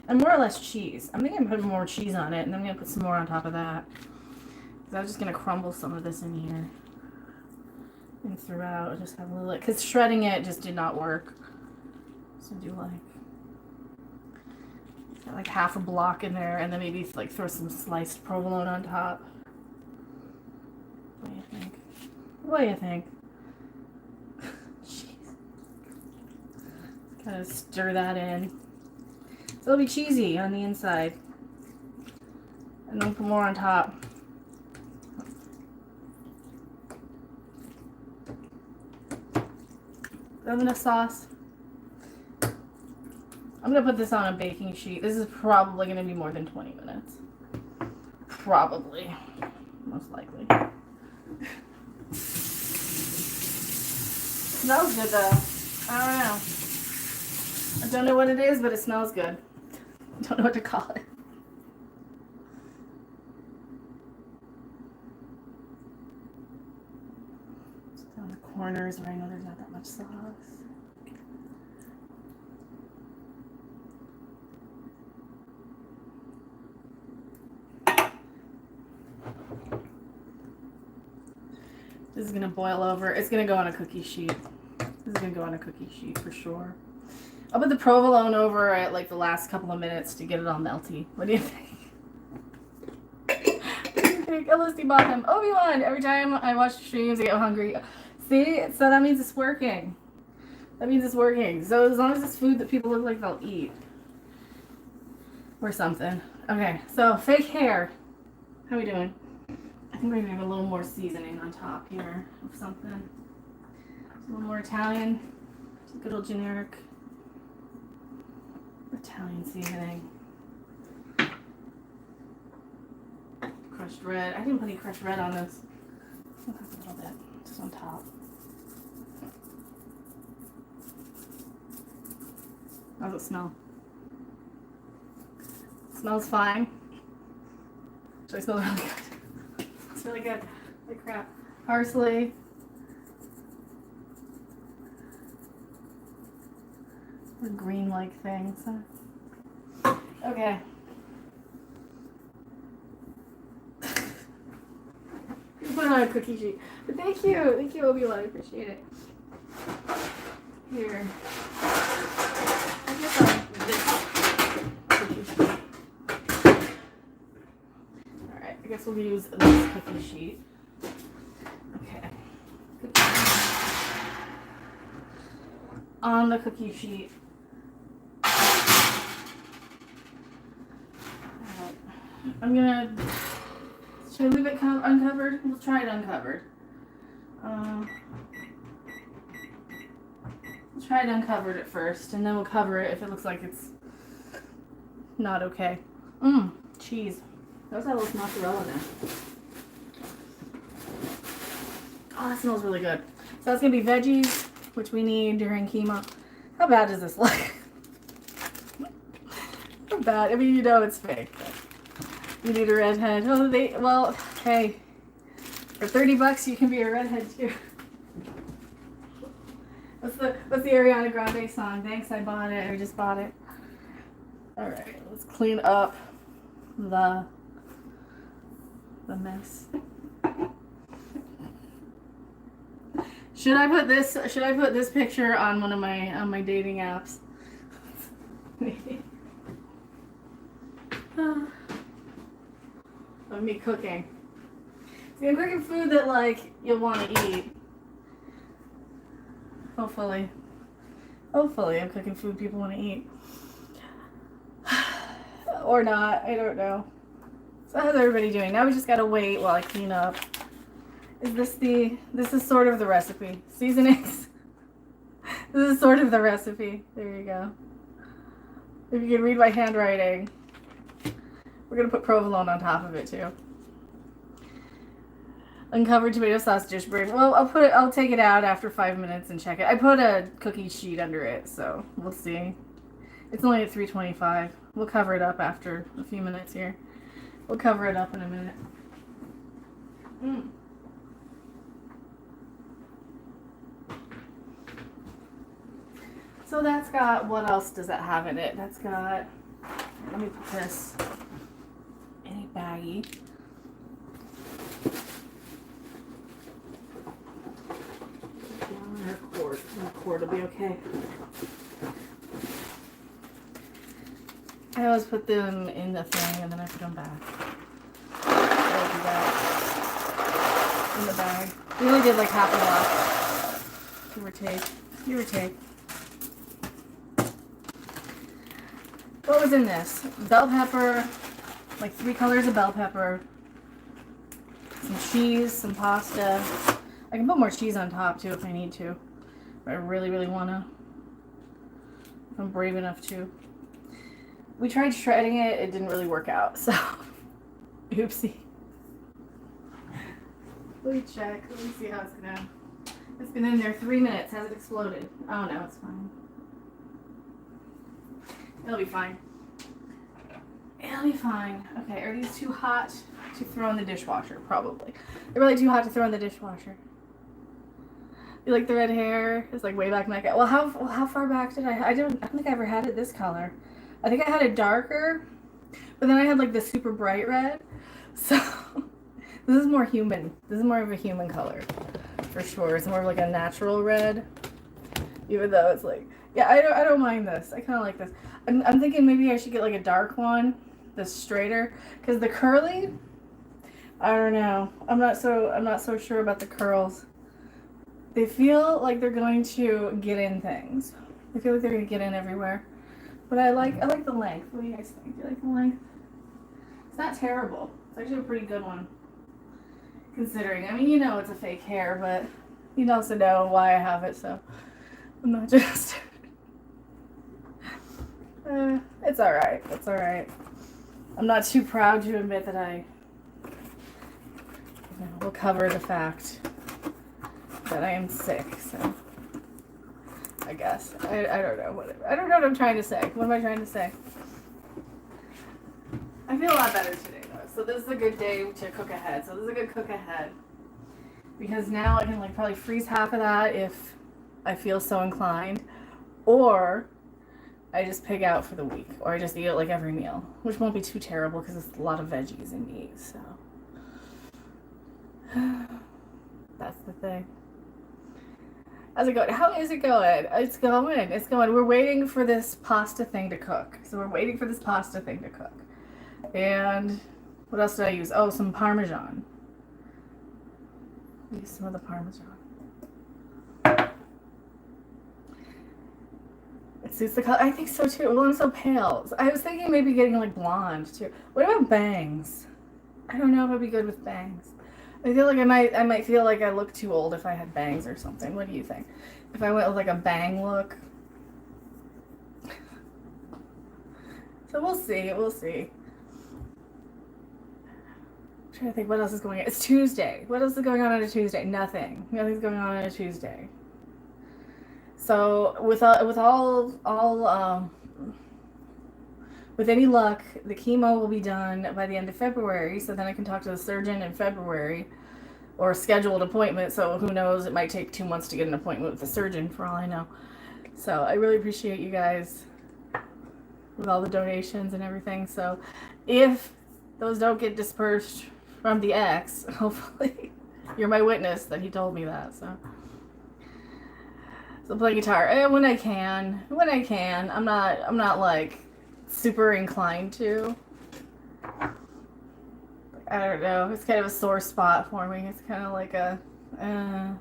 And more or less cheese. I'm thinking I'm putting more cheese on it, and then I'm gonna put some more on top of that. Because I'm just gonna crumble some of this in here and throughout. Just have a little, because shredding it just did not work. So do like half a block in there, and then maybe like throw some sliced provolone on top. What do you think? What do you think? Jeez. Kind of stir that in. So it'll be cheesy on the inside. And then put more on top. Do I have enough sauce? I'm going to put this on a baking sheet. This is probably going to be more than 20 minutes. Probably. Most likely. Smells good though. I don't know. I don't know what it is, but it smells good. I don't know what to call it. Just down the corners where I know there's not that much sauce. This is gonna boil over. It's gonna go on a cookie sheet. This is gonna go on a cookie sheet for sure. I'll put the provolone over at like the last couple of minutes to get it all melty. What do you think? Felicity bought them. Obi-Wan! Every time I watch streams, I get hungry. See? So that means it's working. That means it's working. So as long as it's food that people look like they'll eat. Or something. Okay, so fake hair. How are we doing? I think we're gonna have a little more seasoning on top here of something. A little more Italian. Just good old generic Italian seasoning. Crushed red. I didn't put any crushed red on this. I'll have a little bit just on top. How does it smell? It smells fine. Actually, it smells really good. It's really good. Holy crap. Parsley. The green-like things. Okay. You put it on a cookie sheet. But thank you, Obi-Wan. I appreciate it. Here. I guess I'll this cookie sheet. Alright, I guess we'll use this cookie sheet. Okay. On the cookie sheet. I'm gonna. Should I leave it uncovered? We'll try it uncovered. We'll try it uncovered at first, and then we'll cover it if it looks like it's not okay. Cheese. That was that little mozzarella now. Oh, that smells really good. So that's gonna be veggies, which we need during chemo. How bad does this look? How bad? I mean, you know it's fake. You need a redhead. Oh, well, hey, for $30 you can be a redhead too. What's the Ariana Grande song? Thanks, I bought it. I just bought it. All right, let's clean up the mess. Should I put this picture on one of my dating apps? Of me cooking. See, I'm cooking food that like you'll want to eat. Hopefully I'm cooking food people want to eat. Or not, I don't know. So how's everybody doing? Now we just gotta wait while I clean up. This is sort of the recipe. Seasonings. This is sort of the recipe. There you go. If you can read my handwriting. We're gonna put provolone on top of it too. Uncovered tomato sauce dish bread. Well, I'll take it out after 5 minutes and check it. I put a cookie sheet under it, so we'll see. It's only at 325. We'll cover it up after a few minutes here. We'll cover it up in a minute. So that's got, what else does that have in it? That's got, let me put this in a baggie. Cord will be okay. I always put them in the thing and then I put them back. I'll do that in the bag. We only did like half a lot, give or take. What was in this? Bell pepper, like 3 colors of bell pepper, some cheese, some pasta. I can put more cheese on top too if I need to. I really, really want to. If I'm brave enough to. We tried shredding it. It didn't really work out. So, oopsie. Let me check. Let me see how it's going to. It's been in there 3 minutes. Has it exploded? Oh, no, it's fine. It'll be fine. It'll be fine. Okay, are these too hot to throw in the dishwasher? Probably. They're really too hot to throw in the dishwasher. You like the red hair? It's like way back in my cat. Well, how far back did I don't think I ever had it this color. I think I had it darker, but then I had like the super bright red. So this is more human. This is more of a human color. for sure. It's more of like a natural red, even though it's like, yeah, I don't mind this. I kind of like this. I'm thinking maybe I should get like a dark one that's straighter, because the curly, I don't know. I'm not so sure about the curls. They feel like they're going to get in things. I feel like they're going to get in everywhere. But I like the length. What do you guys think? Do you like the length? It's not terrible. It's actually a pretty good one, considering. I mean, you know it's a fake hair, but you also know why I have it, so I'm not just... it's alright. It's alright. I'm not too proud to admit that I will cover the fact that I am sick, so I guess. I don't know. I don't know what I'm trying to say. What am I trying to say? I feel a lot better today, though. So this is a good day to cook ahead. So this is a good cook ahead. Because now I can like probably freeze half of that if I feel so inclined. Or I just pig out for the week. Or I just eat it like every meal. Which won't be too terrible because it's a lot of veggies and meat, so. That's the thing. How's it going? How is it going? It's going. It's going. We're waiting for this pasta thing to cook. So we're waiting for this pasta thing to cook. And what else did I use? Oh, some Parmesan. Use some of the Parmesan. It suits the color. I think so too. Well, I'm so pale. So I was thinking maybe getting like blonde too. What about bangs? I don't know if I'd be good with bangs. I feel like I might feel like I look too old if I had bangs or something. What do you think? If I went with like a bang look? So we'll see. We'll see. I'm trying to think what else is going on. It's Tuesday. What else is going on a Tuesday? Nothing. Nothing's going on a Tuesday. So with any luck, the chemo will be done by the end of February, so then I can talk to the surgeon in February, or schedule an appointment. So who knows, it might take 2 months to get an appointment with the surgeon for all I know. So I really appreciate you guys with all the donations and everything. So if those don't get dispersed from the ex, hopefully you're my witness that he told me that. So play guitar when I can. I'm not like super inclined to. I don't know. It's kind of a sore spot for me. It's kind of like a, I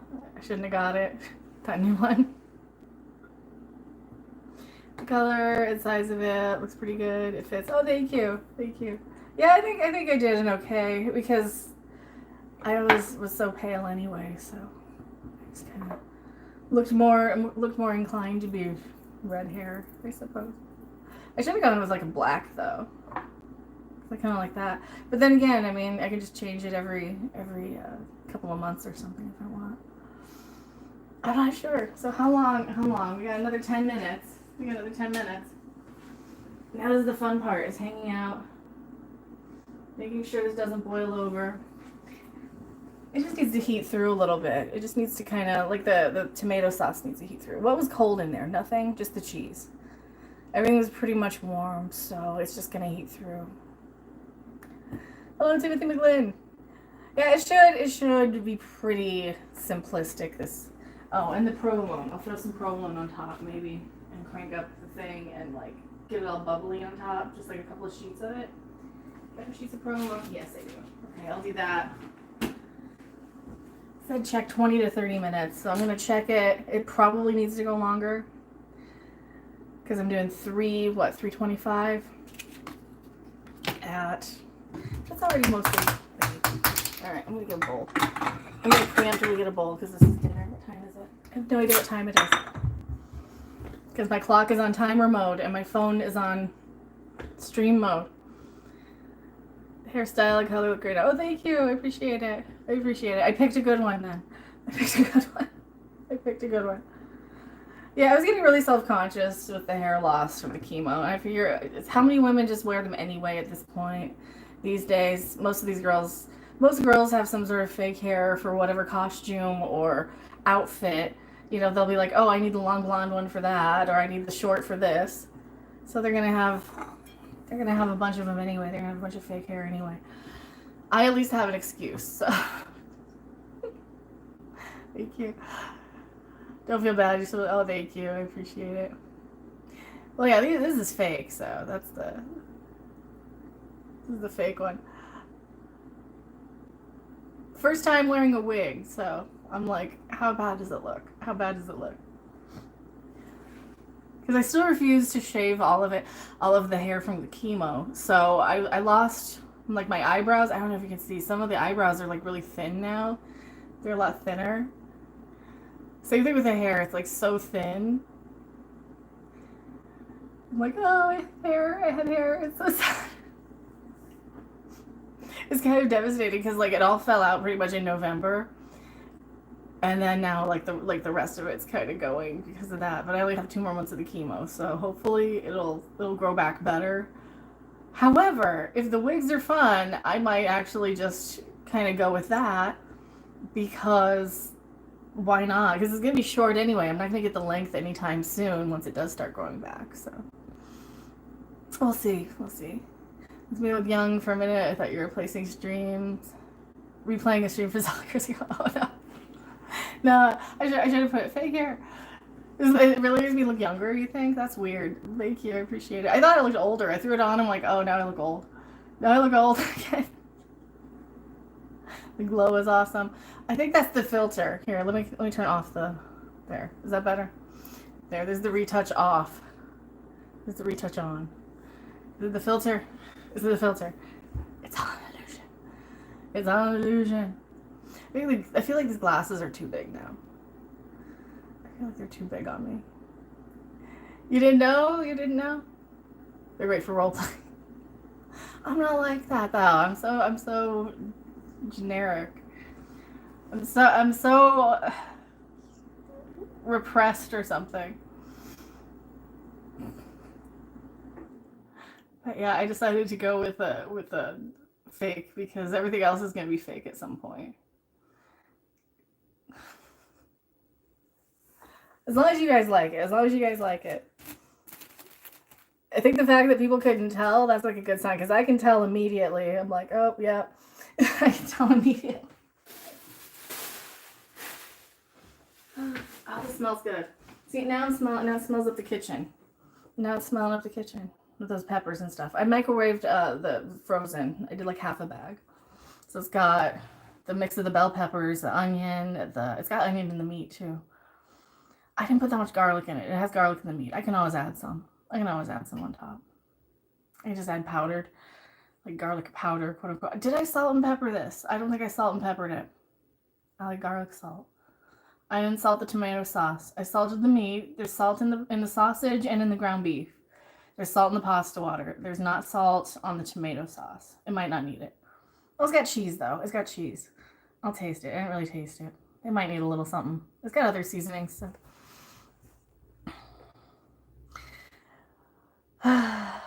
shouldn't have got it. That new one. The color and size of it looks pretty good. It fits. Oh, thank you. Thank you. Yeah, I think I did an okay, because I was so pale anyway, so I just kind of looked more inclined to be red hair, I suppose. I should have gone with like a black though. I kind of like that. But then again, I mean, I can just change it every couple of months or something if I want. I'm not sure. So how long? We got another 10 minutes. Now this is the fun part, is hanging out. Making sure this doesn't boil over. It just needs to heat through a little bit. It just needs to kind of, like the tomato sauce needs to heat through. What was cold in there? Nothing? Just the cheese. Everything was pretty much warm, so it's just going to heat through. Hello, Timothy McGlynn. Yeah, it should be pretty simplistic, this. Oh, and the provolone. I'll throw some provolone on top, maybe, and crank up the thing and, like, get it all bubbly on top. Just, like, a couple of sheets of it. Do I have sheets of provolone? Yes, I do. Okay, I'll do that. Said check 20 to 30 minutes, so I'm going to check it. It probably needs to go longer, because I'm doing 325 at, that's already mostly ready. Alright, I'm going to get a bowl. I'm going to preemptively get a bowl, because this is dinner. What time is it? I have no idea what time it is. Because my clock is on timer mode, and my phone is on stream mode. Hairstyle and color look great. Oh, thank you. I appreciate it. I picked a good one then. I picked a good one. Yeah, I was getting really self-conscious with the hair loss from the chemo. I figure, it's how many women just wear them anyway at this point these days. Most girls have some sort of fake hair for whatever costume or outfit. You know, they'll be like, oh, I need the long blonde one for that, or I need the short for this. So they're gonna have a bunch of them anyway. They're gonna have a bunch of fake hair anyway. I at least have an excuse. So. Thank you. Don't feel bad. Oh, thank you. I appreciate it. Well, yeah, this is fake, so this is the fake one. First time wearing a wig, so I'm like, how bad does it look? How bad does it look? Because I still refuse to shave all of the hair from the chemo. So I lost like my eyebrows. I don't know if you can see. Some of the eyebrows are like really thin now. They're a lot thinner. Same thing with the hair. It's like so thin. I'm like, oh, I had hair. I had hair. It's so sad. It's kind of devastating because like it all fell out pretty much in November. And then now like the rest of it's kind of going because of that. But I only have 2 more months of the chemo, so hopefully it'll grow back better. However, if the wigs are fun, I might actually just kind of go with that because why not? Because it's gonna be short anyway. I'm not gonna get the length anytime soon once it does start growing back. So we'll see. We'll see. Let's me look young for a minute. I thought you were replacing streams, replaying a stream for several years ago. Oh no. No, I should have put fake hair. It really makes me look younger, you think? That's weird. Thank you, I appreciate it. I thought I looked older. I threw it on, I'm like, oh, now I look old. Now I look old again. The glow is awesome. I think that's the filter. Here, let me turn off there. Is that better? There's the retouch off. There's the retouch on. Is it the filter? Is it the filter? It's all an illusion. It's all an illusion. I feel like these glasses are too big now. I feel like they're too big on me. You didn't know? You didn't know? They're great for roleplay. I'm not like that though. I'm so generic. I'm so repressed or something. But yeah, I decided to go with a fake because everything else is gonna be fake at some point. As long as you guys like it. As long as you guys like it. I think the fact that people couldn't tell, that's like a good sign. Because I can tell immediately. I'm like, oh, yeah. I can tell immediately. Oh, this smells good. See, now it smells up the kitchen. Now it's smelling up the kitchen with those peppers and stuff. I microwaved the frozen. I did like half a bag. So it's got the mix of the bell peppers, the onion, it's got onion in the meat too. I didn't put that much garlic in it. It has garlic in the meat. I can always add some. I can always add some on top. I just add powdered, like garlic powder, quote unquote. Did I salt and pepper this? I don't think I salt and peppered it. I like garlic salt. I didn't salt the tomato sauce. I salted the meat. There's salt in the sausage and in the ground beef. There's salt in the pasta water. There's not salt on the tomato sauce. It might not need it. Oh, it's got cheese though. It's got cheese. I'll taste it. I didn't really taste it. It might need a little something. It's got other seasonings. So. Are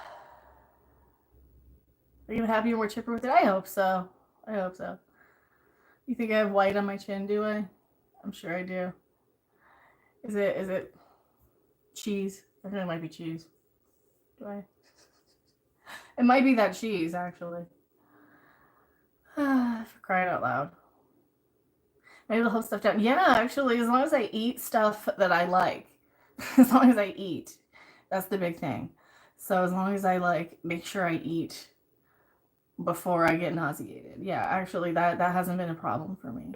you happy and more chipper with it? I hope so. I hope so. You think I have white on my chin, do I? I'm sure I do. Is it cheese? I think it might be cheese. Do I? It might be that cheese, actually. For crying out loud. Maybe it'll help stuff down. Yeah, actually, as long as I eat stuff that I like. As long as I eat. That's the big thing. So as long as I make sure I eat before I get nauseated. Yeah, actually that hasn't been a problem for me.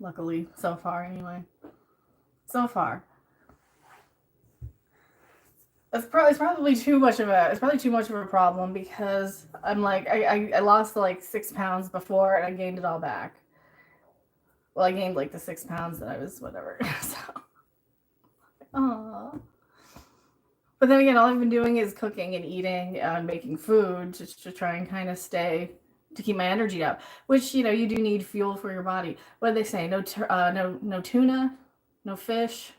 Luckily, so far anyway. So far. It's probably too much of a problem because I'm like I lost like 6 pounds before and I gained it all back. Well, I gained like the 6 pounds that I was whatever. So aww. But then again, all I've been doing is cooking and eating and making food just to try and kind of to keep my energy up. Which, you do need fuel for your body. What do they say? No tuna, no fish,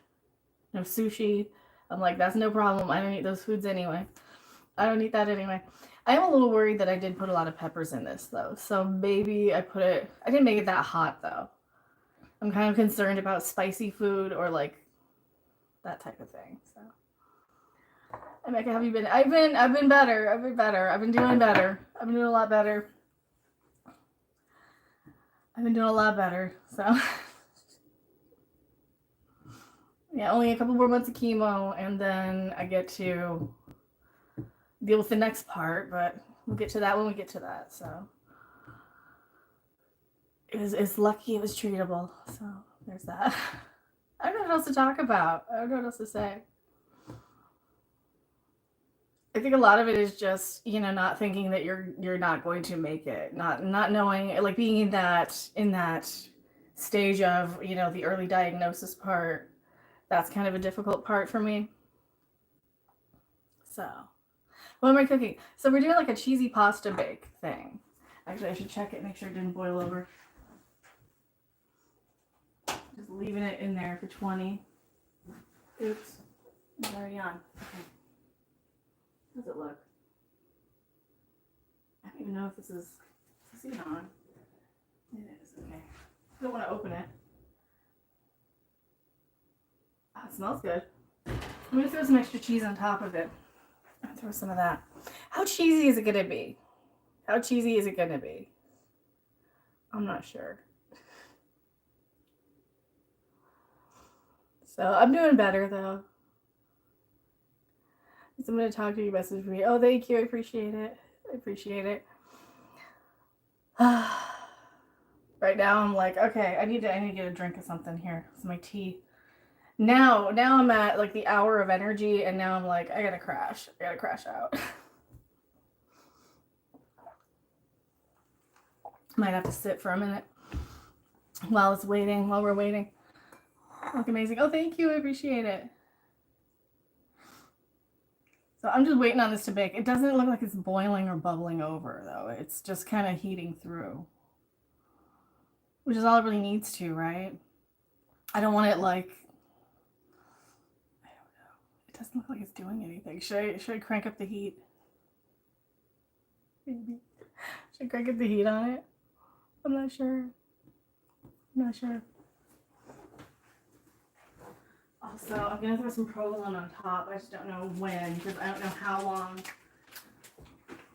no sushi. I'm like, that's no problem. I don't eat those foods anyway. I don't eat that anyway. I am a little worried that I did put a lot of peppers in this, though. So maybe I didn't make it that hot, though. I'm kind of concerned about spicy food or, that type of thing, so. Mecca, have you been? I've been better. I've been better. I've been doing better. I've been doing a lot better. I've been doing a lot better. So Yeah, only a couple more months of chemo, and then I get to deal with the next part, but we'll get to that when we get to that. So it's lucky it was treatable. So there's that. I don't know what else to talk about. I don't know what else to say. I think a lot of it is just, you know, not thinking that you're not going to make it, not knowing, like being in that stage of, you know, the early diagnosis part. That's kind of a difficult part for me. So, what am I cooking? So we're doing like a cheesy pasta bake thing. Actually, I should check it, make sure it didn't boil over. Just leaving it in there for 20. Oops, it's already on. Okay. How does it look? I don't even know if this is even on. It is, okay. I don't want to open it. Oh, it smells good. I'm going to throw some extra cheese on top of it. I'll throw some of that. How cheesy is it going to be? How cheesy is it going to be? I'm not sure. So I'm doing better though. So I'm going to talk to you, message me. Oh, thank you. I appreciate it. I appreciate it. Right now I'm like, okay, I need to get a drink of something here. It's my tea. Now I'm at like the hour of energy, and now I'm like, I gotta crash. I gotta crash out. Might have to sit for a minute while we're waiting. Look amazing. Oh, thank you. I appreciate it. So I'm just waiting on this to bake. It doesn't look like it's boiling or bubbling over though. It's just kind of heating through, which is all it really needs to, right? I don't want it like, I don't know. It doesn't look like it's doing anything. Should I crank up the heat? Maybe. Should I crank up the heat on it? I'm not sure. Also, I'm gonna throw some provolone on top. I just don't know when, because I don't know how long.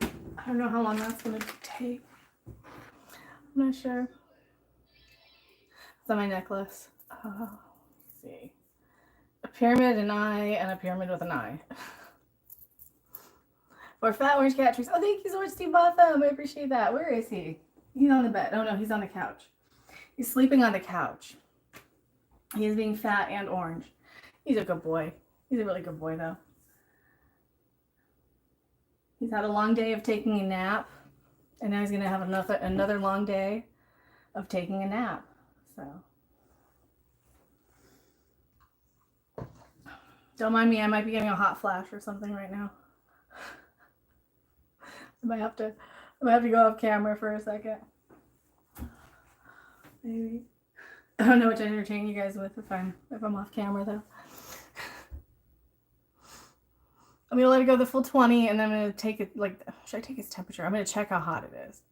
I don't know how long that's gonna take. I'm not sure. It's on my necklace. Let's see. A pyramid, an eye, and a pyramid with an eye. For Fat Orange Cat Trees. Oh, thank you so much, Steve Botham. I appreciate that. Where is he? He's on the bed. Oh no, he's on the couch. He's sleeping on the couch. He is being fat and orange. He's a good boy. He's a really good boy, though. He's had a long day of taking a nap, and now he's going to have another long day of taking a nap. So, don't mind me. I might be getting a hot flash or something right now. I might have to go off camera for a second. Maybe. I don't know what to entertain you guys with if I'm off camera though. I'm gonna let it go the full 20, and then I'm gonna take it, like, should I take its temperature? I'm gonna check how hot it is.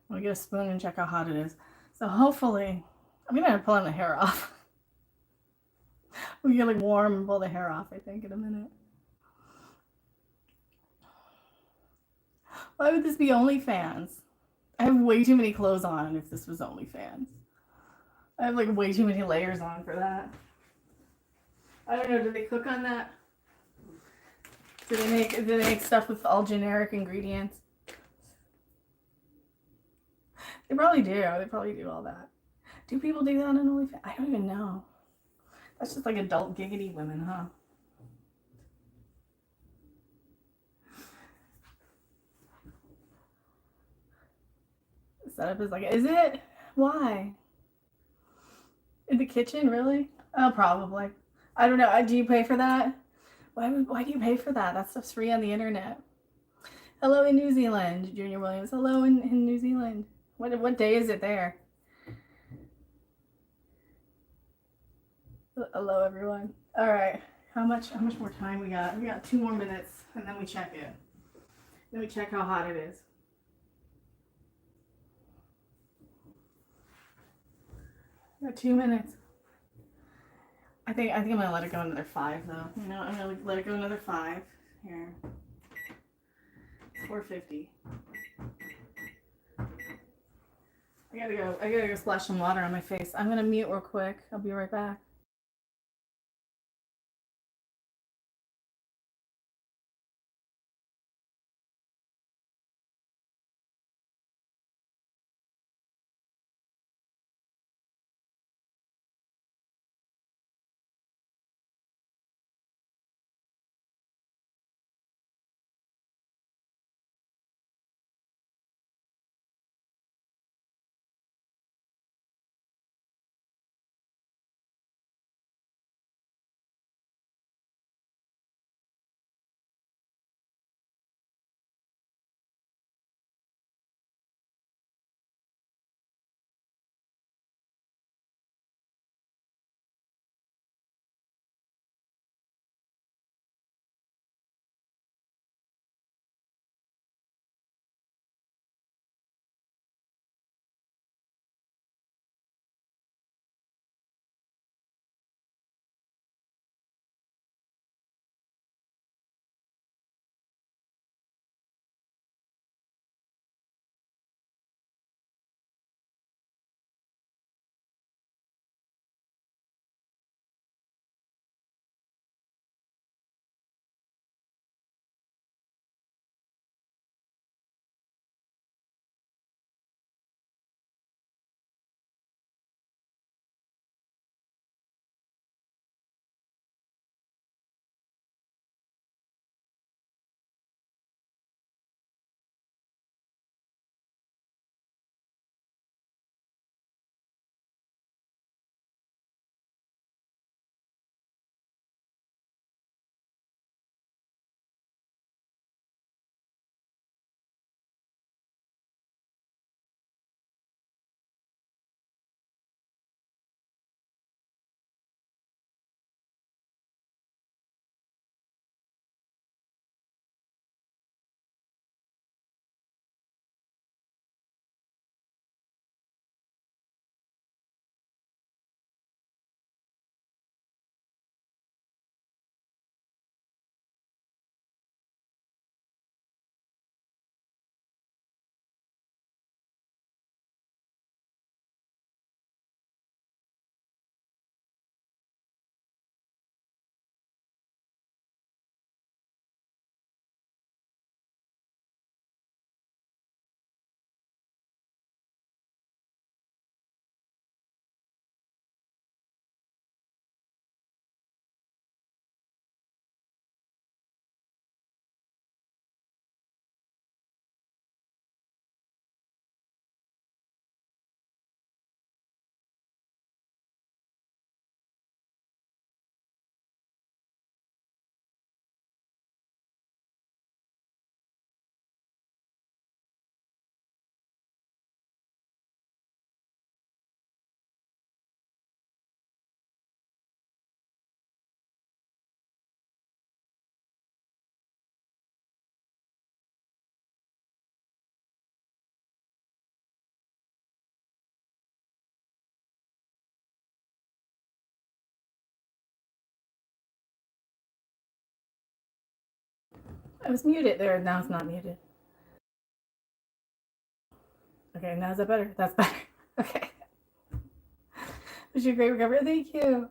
I'm gonna get a spoon and check how hot it is. So hopefully, I'm gonna pull the hair off. We get like warm and pull the hair off, I think, in a minute. Why would this be OnlyFans? I have way too many clothes on if this was OnlyFans. I have like way too many layers on for that. I don't know, do they cook on that? Do they make stuff with all generic ingredients? They probably do. They probably do all that. Do people do that on OnlyFans? I don't even know. That's just like adult giggity women, huh? The setup is like, is it? Why? In the kitchen, really? Oh, probably. I don't know. Do you pay for that? Why do you pay for that? That stuff's free on the internet. Hello in New Zealand, Junior Williams. Hello in New Zealand. What day is it there? Hello, everyone. All right. How much more time we got? We got 2 more minutes, and then we check it. Then we check how hot it is. We got 2 minutes. I think I'm gonna let it go another 5 though. You know, I'm gonna let it go another 5. Here. 450. I gotta go splash some water on my face. I'm gonna mute real quick. I'll be right back. I was muted there. Now it's not muted. Okay, now is that better? That's better. Okay. Was your great recovery? Thank you.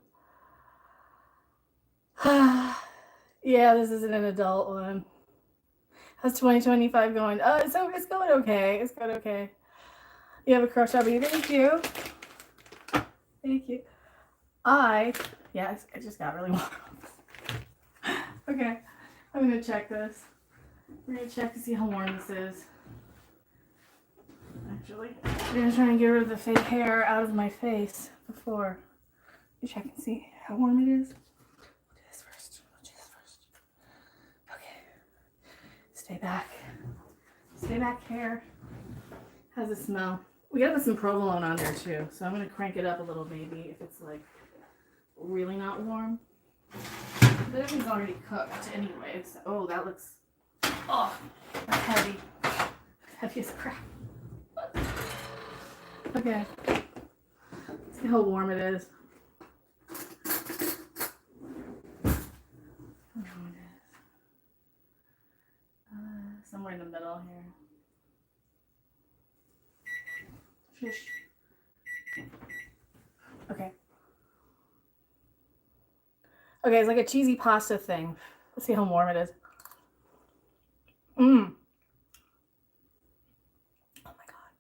Yeah, this isn't an adult one. How's 2025 going? So it's going okay. It's going okay. You have a crush on me. Thank you. Thank you. Yes, it just got really warm. Okay, I'm gonna check this. We're gonna check to see how warm this is. Actually, I'm gonna try and get rid of the fake hair out of my face before we check and see how warm it is. We'll do this first. Okay. Stay back. Stay back, hair. How's it smell? We gotta put some provolone on there too, so I'm gonna crank it up a little maybe if it's like really not warm. But everything's already cooked anyway. Oh, that looks. Oh, that's heavy. Heavy as crap. Okay. See how warm it is. How warm it is. Somewhere in the middle here. Shush. Okay. Okay, it's like a cheesy pasta thing. Let's see how warm it is. Oh my god.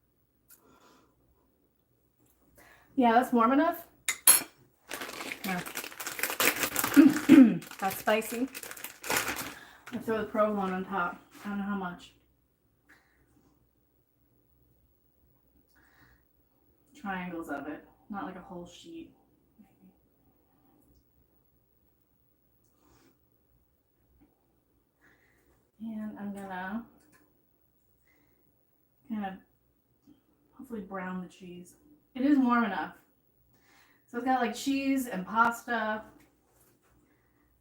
Yeah, that's warm enough. Yeah. That's spicy. I'll throw the provolone on top. I don't know how much. Triangles of it, not like a whole sheet. And I'm gonna kind of hopefully brown the cheese. It is warm enough. So it's got like cheese and pasta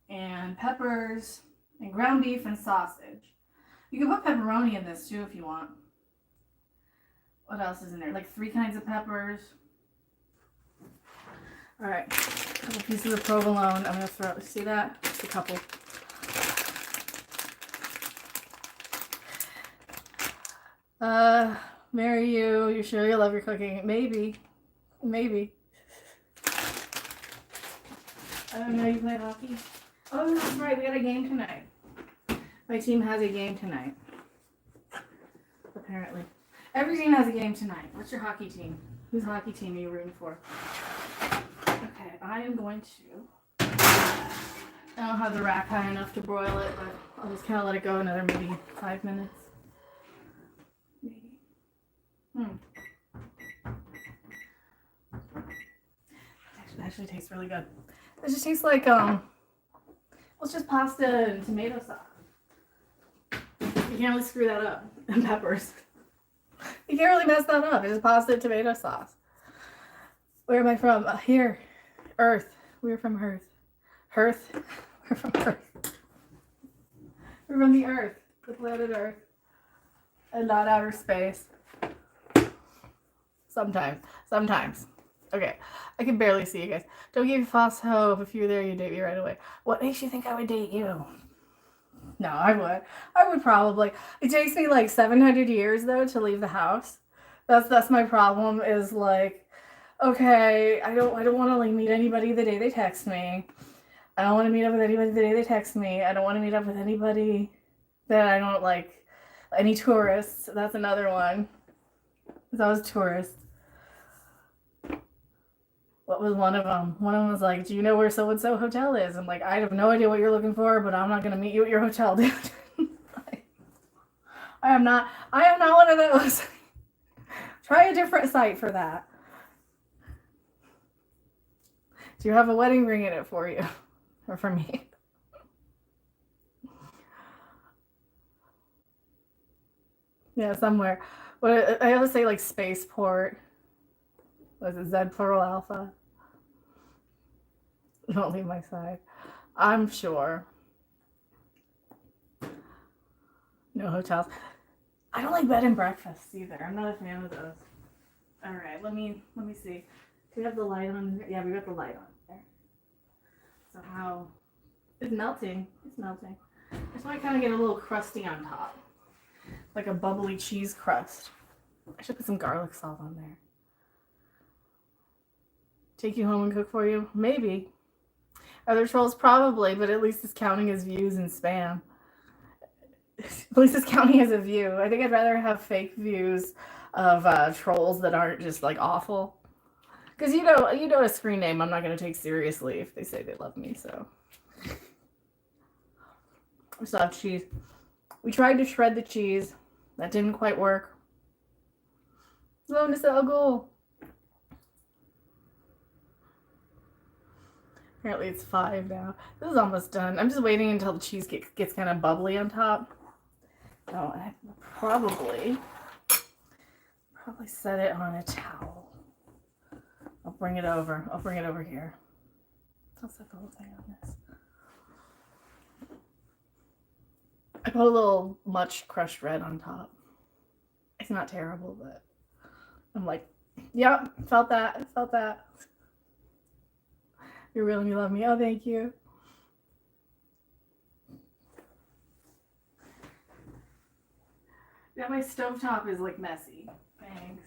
and peppers and ground beef and sausage. You can put pepperoni in this too if you want. What else is in there? Like 3 kinds of peppers. All right, a couple pieces of provolone. I'm gonna throw, see that? Just a couple. Marry you. You sure you love your cooking? Maybe. Maybe. I don't know, you play hockey? Oh, that's right. We got a game tonight. My team has a game tonight. Apparently. Every team has a game tonight. What's your hockey team? Whose hockey team are you rooting for? Okay, I am going to... I don't have the rack high enough to broil it, but I'll just kind of let it go another maybe 5 minutes. It actually tastes really good. It just tastes like it's just pasta and tomato sauce. You can't really screw that up. And peppers. You can't really mess that up. It's just pasta and tomato sauce. Where am I from? Here. Earth. We're from Earth. Earth. We're from Earth. We're from the Earth. The planet Earth. And not outer space. Sometimes. Okay, I can barely see you guys. Don't give me false hope. If you're there, you date me right away. What makes you think I would date you? No, I would. I would probably. It takes me like 700 years though to leave the house. That's my problem. Is like, okay, I don't want to like meet anybody the day they text me. I don't want to meet up with anybody the day they text me. I don't want to meet up with anybody that I don't like. Any tourists. That's another one. Because I was tourist. What was one of them? One of them was like, do you know where so-and-so hotel is? I'm like, I have no idea what you're looking for, but I'm not going to meet you at your hotel, dude. I am not one of those. Try a different site for that. Do you have a wedding ring in it for you? Or for me? Yeah, somewhere. What I always say like spaceport. Was it Z plural alpha? Don't leave my side. I'm sure. No hotels. I don't like bed and breakfasts either. I'm not a fan of those. All right, let me see. Do we have the light on? Yeah, we got the light on there. So how? It's melting. It's melting. This might kind of get a little crusty on top. Like a bubbly cheese crust. I should put some garlic salt on there. Take you home and cook for you? Maybe. Other trolls? Probably, but at least it's counting as views and spam. At least it's counting as a view. I think I'd rather have fake views of trolls that aren't just like awful. Because you know a screen name I'm not going to take seriously if they say they love me, so. I still have cheese. We tried to shred the cheese. That didn't quite work. Goal. Apparently it's 5 now. This is almost done. I'm just waiting until the cheese gets kind of bubbly on top. So I probably set it on a towel. I'll bring it over. I'll bring it over here. I'll set the whole thing on this. I put a little much crushed red on top. It's not terrible, but I'm like, yep, felt that. You're real and you love me. Oh, thank you. Yeah, my stovetop is like messy. Thanks.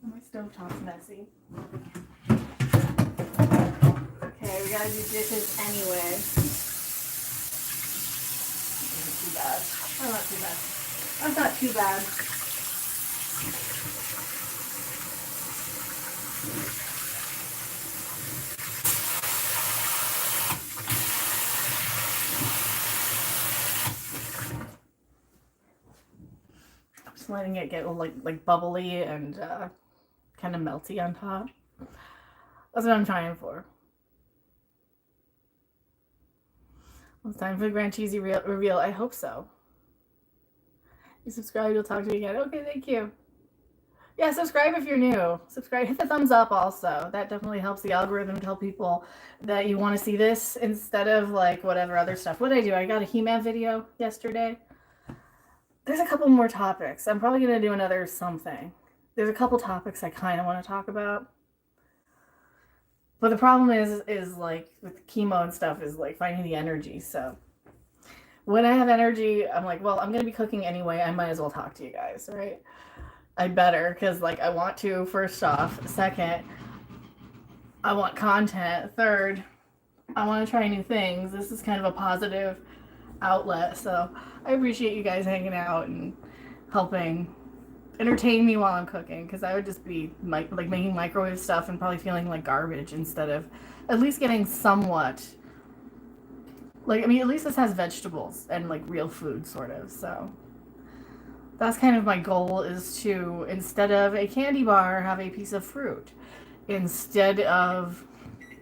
My stovetop's messy. Okay, we gotta do dishes anyway. Not too bad. Oh, not too bad. That's not too bad. I'm just letting it get like bubbly and kind of melty on top. That's what I'm trying for. It's time for the Grand Cheesy reveal. I hope so. You subscribe, you'll talk to me again. Okay, thank you. Yeah, subscribe if you're new. Subscribe, hit the thumbs up also. That definitely helps the algorithm tell people that you want to see this instead of like whatever other stuff. What did I do? I got a He-Man video yesterday. There's a couple more topics. I'm probably going to do another something. There's a couple topics I kind of want to talk about. But the problem is like with chemo and stuff is like finding the energy. So when I have energy, I'm like, well, I'm going to be cooking anyway. I might as well talk to you guys, right? I better, because like I want to, first off. Second, I want content. Third, I want to try new things. This is kind of a positive outlet. So I appreciate you guys hanging out and helping entertain me while I'm cooking, because I would just be like making microwave stuff and probably feeling like garbage instead of at least getting somewhat like, I mean, at least this has vegetables and like real food sort of. So that's kind of my goal, is to, instead of a candy bar, have a piece of fruit instead of,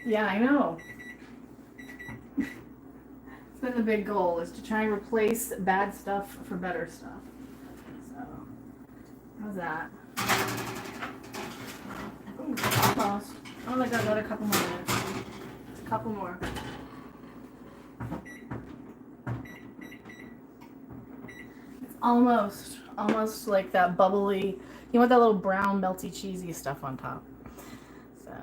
yeah, I know. It's been the big goal, is to try and replace bad stuff for better stuff. How's that? Almost. Oh my god, another couple more minutes. A couple more. It's almost like that bubbly. You want that little brown, melty, cheesy stuff on top. So.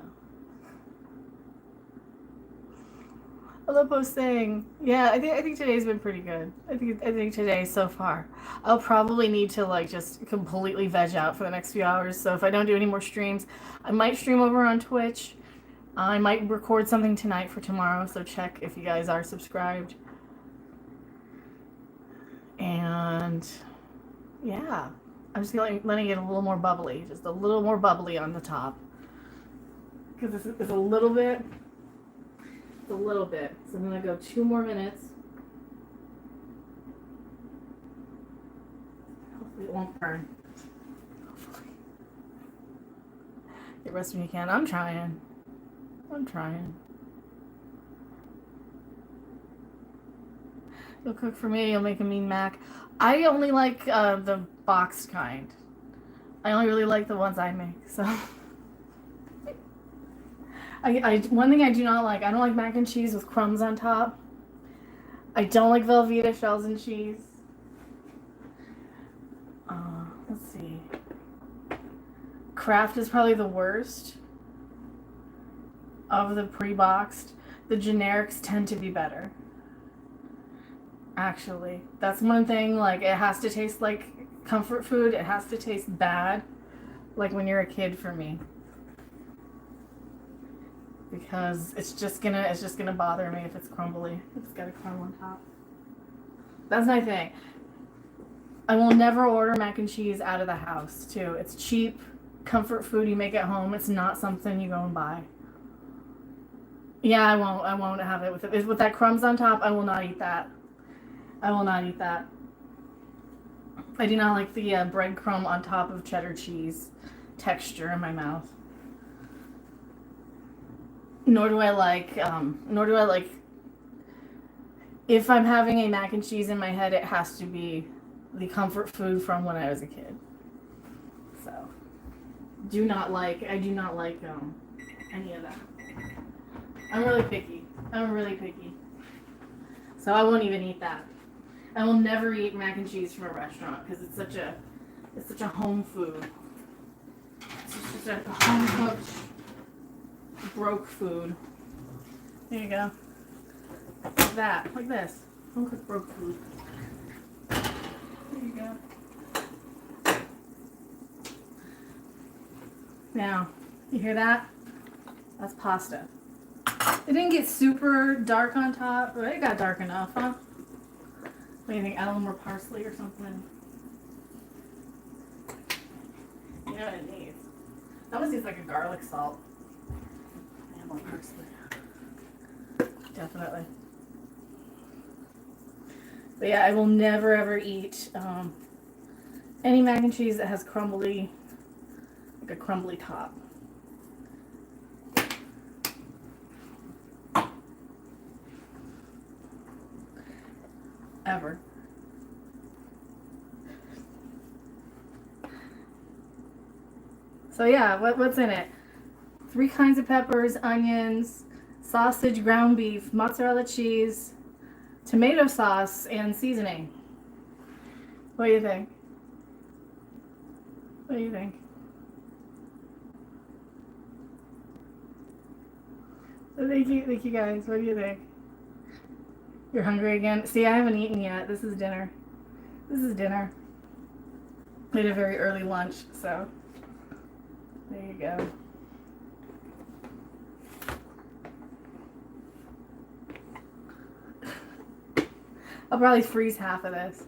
I love posting. Yeah, I think today's been pretty good. I think today so far. I'll probably need to like just completely veg out for the next few hours. So if I don't do any more streams, I might stream over on Twitch. I might record something tonight for tomorrow. So check if you guys are subscribed. And yeah, I'm just letting it a little more bubbly, just a little more bubbly on the top, because it's a little bit. A little bit. So I'm going to go 2 more minutes. Hopefully it won't burn. Hopefully. Get rest when you can. I'm trying. You'll cook for me. You'll make a mean mac. I only like the boxed kind. I only really like the ones I make. So. One thing I do not like, I don't like mac and cheese with crumbs on top. I don't like Velveeta shells and cheese. Let's see. Kraft is probably the worst of the pre-boxed. The generics tend to be better. actually. That's one thing, like, it has to taste like comfort food. It has to taste bad, like when you're a kid for me. Because it's just gonna bother me if it's crumbly. If it's got a crumb on top. That's my thing. I will never order mac and cheese out of the house, too. It's cheap comfort food you make at home. It's not something you go and buy. Yeah, I won't have it with that crumbs on top. I will not eat that. I will not eat that. I do not like the breadcrumb on top of cheddar cheese texture in my mouth. Nor do I like if I'm having a mac and cheese in my head, it has to be the comfort food from when I was a kid. So, I do not like any of that. I'm really picky. So I won't even eat that. I will never eat mac and cheese from a restaurant because it's such a home food. It's just a home cooked broke food. There you go. Like that. Like this. Home cooked broke food. There you go. Now, you hear that? That's pasta. It didn't get super dark on top, but it got dark enough, huh? What do you think? Add a little more parsley or something? You know what it needs? That almost needs like a garlic salt. And more parsley. Definitely. But yeah, I will never ever eat any mac and cheese that has crumbly, like a crumbly top. Ever. So yeah, what's in it? 3 kinds of peppers, onions, sausage, ground beef, mozzarella cheese, tomato sauce, and seasoning. What do you think? What do you think? Thank you guys. What do you think? You're hungry again? See, I haven't eaten yet. This is dinner. We had a very early lunch, so there you go. I'll probably freeze half of this.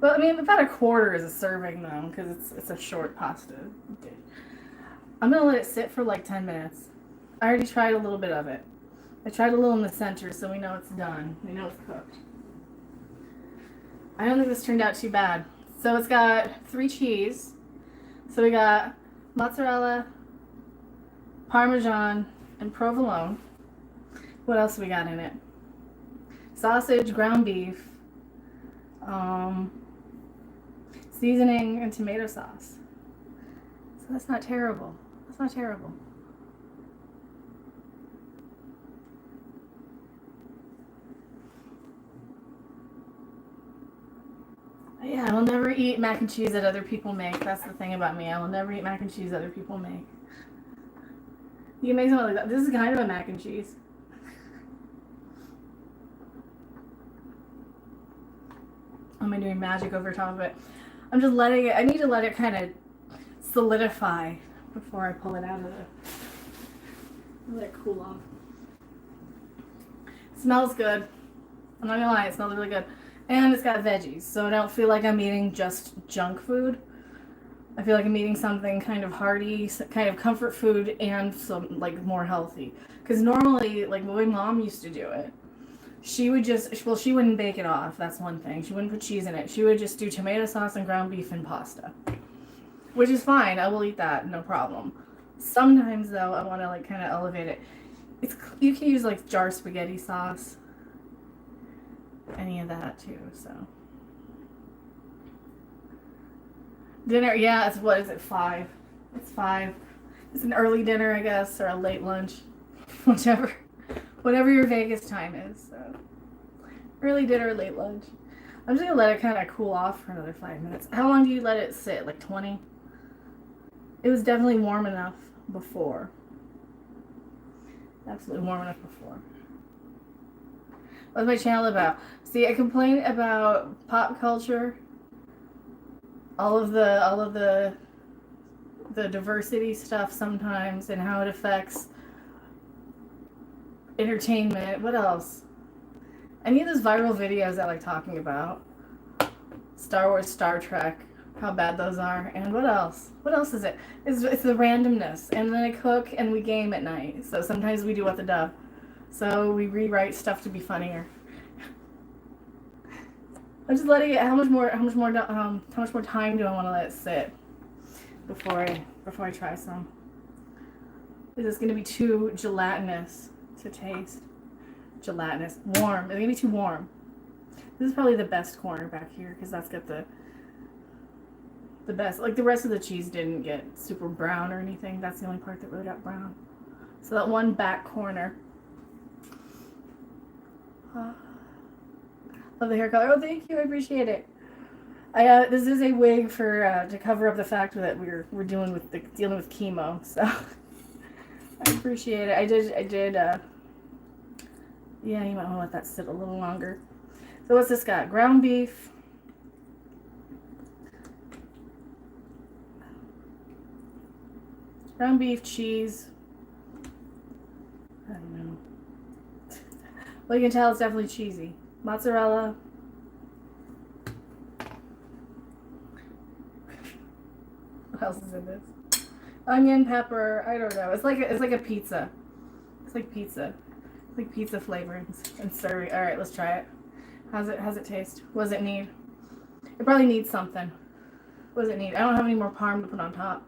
Well, I mean, about a quarter is a serving, though, because it's a short pasta dish. I'm going to let it sit for like 10 minutes. I already tried a little bit of it. I tried a little in the center, so we know it's done. We know it's cooked. I don't think this turned out too bad. So it's got 3 cheese. So we got mozzarella, Parmesan, and provolone. What else we got in it? Sausage, ground beef, seasoning, and tomato sauce. So that's not terrible. Yeah, I will never eat mac and cheese that other people make. That's the thing about me. I will never eat mac and cheese other people make. You can make something like that. This is kind of a mac and cheese. Am I doing magic over top of it? I'm just letting it, I need to let it kind of solidify before I pull it out of the, let it cool off. It smells good. I'm not gonna lie, it smells really good. And it's got veggies, so I don't feel like I'm eating just junk food. I feel like I'm eating something kind of hearty, kind of comfort food, and some like more healthy. Because normally, like the way Mom used to do it, she would just, well, she wouldn't bake it off. That's one thing. She wouldn't put cheese in it. She would just do tomato sauce and ground beef and pasta, which is fine. I will eat that, no problem. Sometimes though, I want to like kind of elevate it. You can use like jar spaghetti sauce. Any of that too, so. Dinner, yeah, it's what is it, 5? It's 5. It's an early dinner, I guess, or a late lunch. Whatever your Vegas time is, so. Early dinner, late lunch. I'm just gonna let it kind of cool off for another 5 minutes. How long do you let it sit? Like 20? It was definitely warm enough before. Absolutely warm enough before. What's my channel about? See, I complain about pop culture, all of the diversity stuff sometimes, and how it affects entertainment. What else? Any of those viral videos I like talking about. Star Wars, Star Trek, how bad those are. And what else? What else is it? It's the randomness. And then I cook and we game at night. So sometimes we do What the Dove. So we rewrite stuff to be funnier. I'm just letting it. How much more time do I want to let it sit before I try some? Is this going to be too gelatinous to taste? Gelatinous, warm. It's going to be too warm. This is probably the best corner back here because that's got the best. Like the rest of the cheese didn't get super brown or anything. That's the only part that really got brown. So that one back corner. Love the hair color. Oh, thank you. I appreciate it. This is a wig for to cover up the fact that we're dealing with chemo. So I appreciate it. I did. Yeah, you might want to let that sit a little longer. So what's this got? Ground beef. Ground beef, cheese. I don't know. Well, you can tell it's definitely cheesy. Mozzarella. What else is in this? Onion, pepper. I don't know. It's like a pizza. It's like pizza. It's like pizza flavorings and serving. All right, let's try it. How's it taste? What does it need? It probably needs something. What does it need? I don't have any more parm to put on top.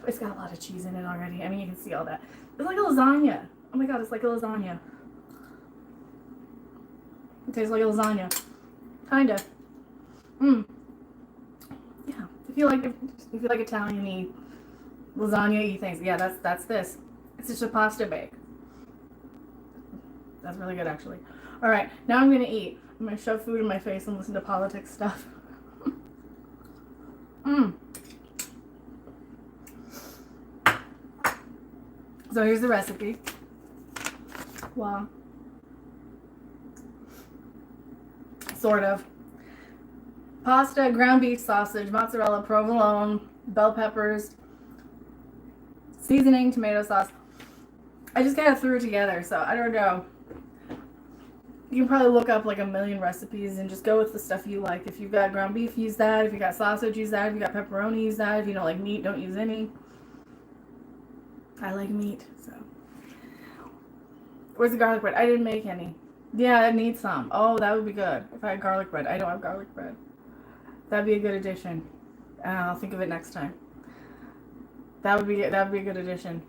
It's got a lot of cheese in it already. I mean, you can see all that. It's like a lasagna. Oh my god, it's like a lasagna. It tastes like a lasagna. Kinda. Yeah. If you like Italian-y, lasagna-y things, yeah, that's this. It's just a pasta bake. That's really good, actually. All right, now I'm gonna eat. I'm gonna shove food in my face and listen to politics stuff. So here's the recipe. Wow. Sort of. Pasta, ground beef, sausage, mozzarella, provolone, bell peppers, seasoning, tomato sauce. I just kind of threw it together, so I don't know. You can probably look up like a million recipes and just go with the stuff you like. If you've got ground beef, use that. If you got sausage, use that. If you got pepperoni, use that. If you don't like meat, don't use any. I like meat, so. Where's the garlic bread? I didn't make any. Yeah, I need some. Oh, that would be good. If I had garlic bread. I don't have garlic bread. That'd be a good addition. I'll think of it next time. That would be a good addition.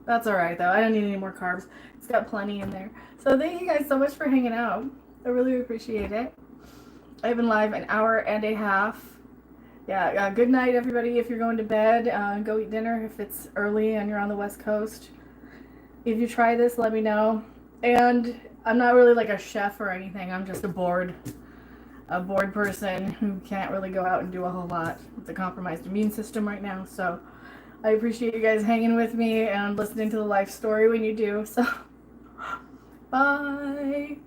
That's alright though. I don't need any more carbs. It's got plenty in there. So thank you guys so much for hanging out. I really appreciate it. I've been live an hour and a half. Yeah, good night everybody. If you're going to bed, go eat dinner if it's early and you're on the West Coast. If you try this, let me know. And I'm not really like a chef or anything. I'm just a bored person who can't really go out and do a whole lot with a compromised immune system right now. So I appreciate you guys hanging with me and listening to the life story when you do. So bye.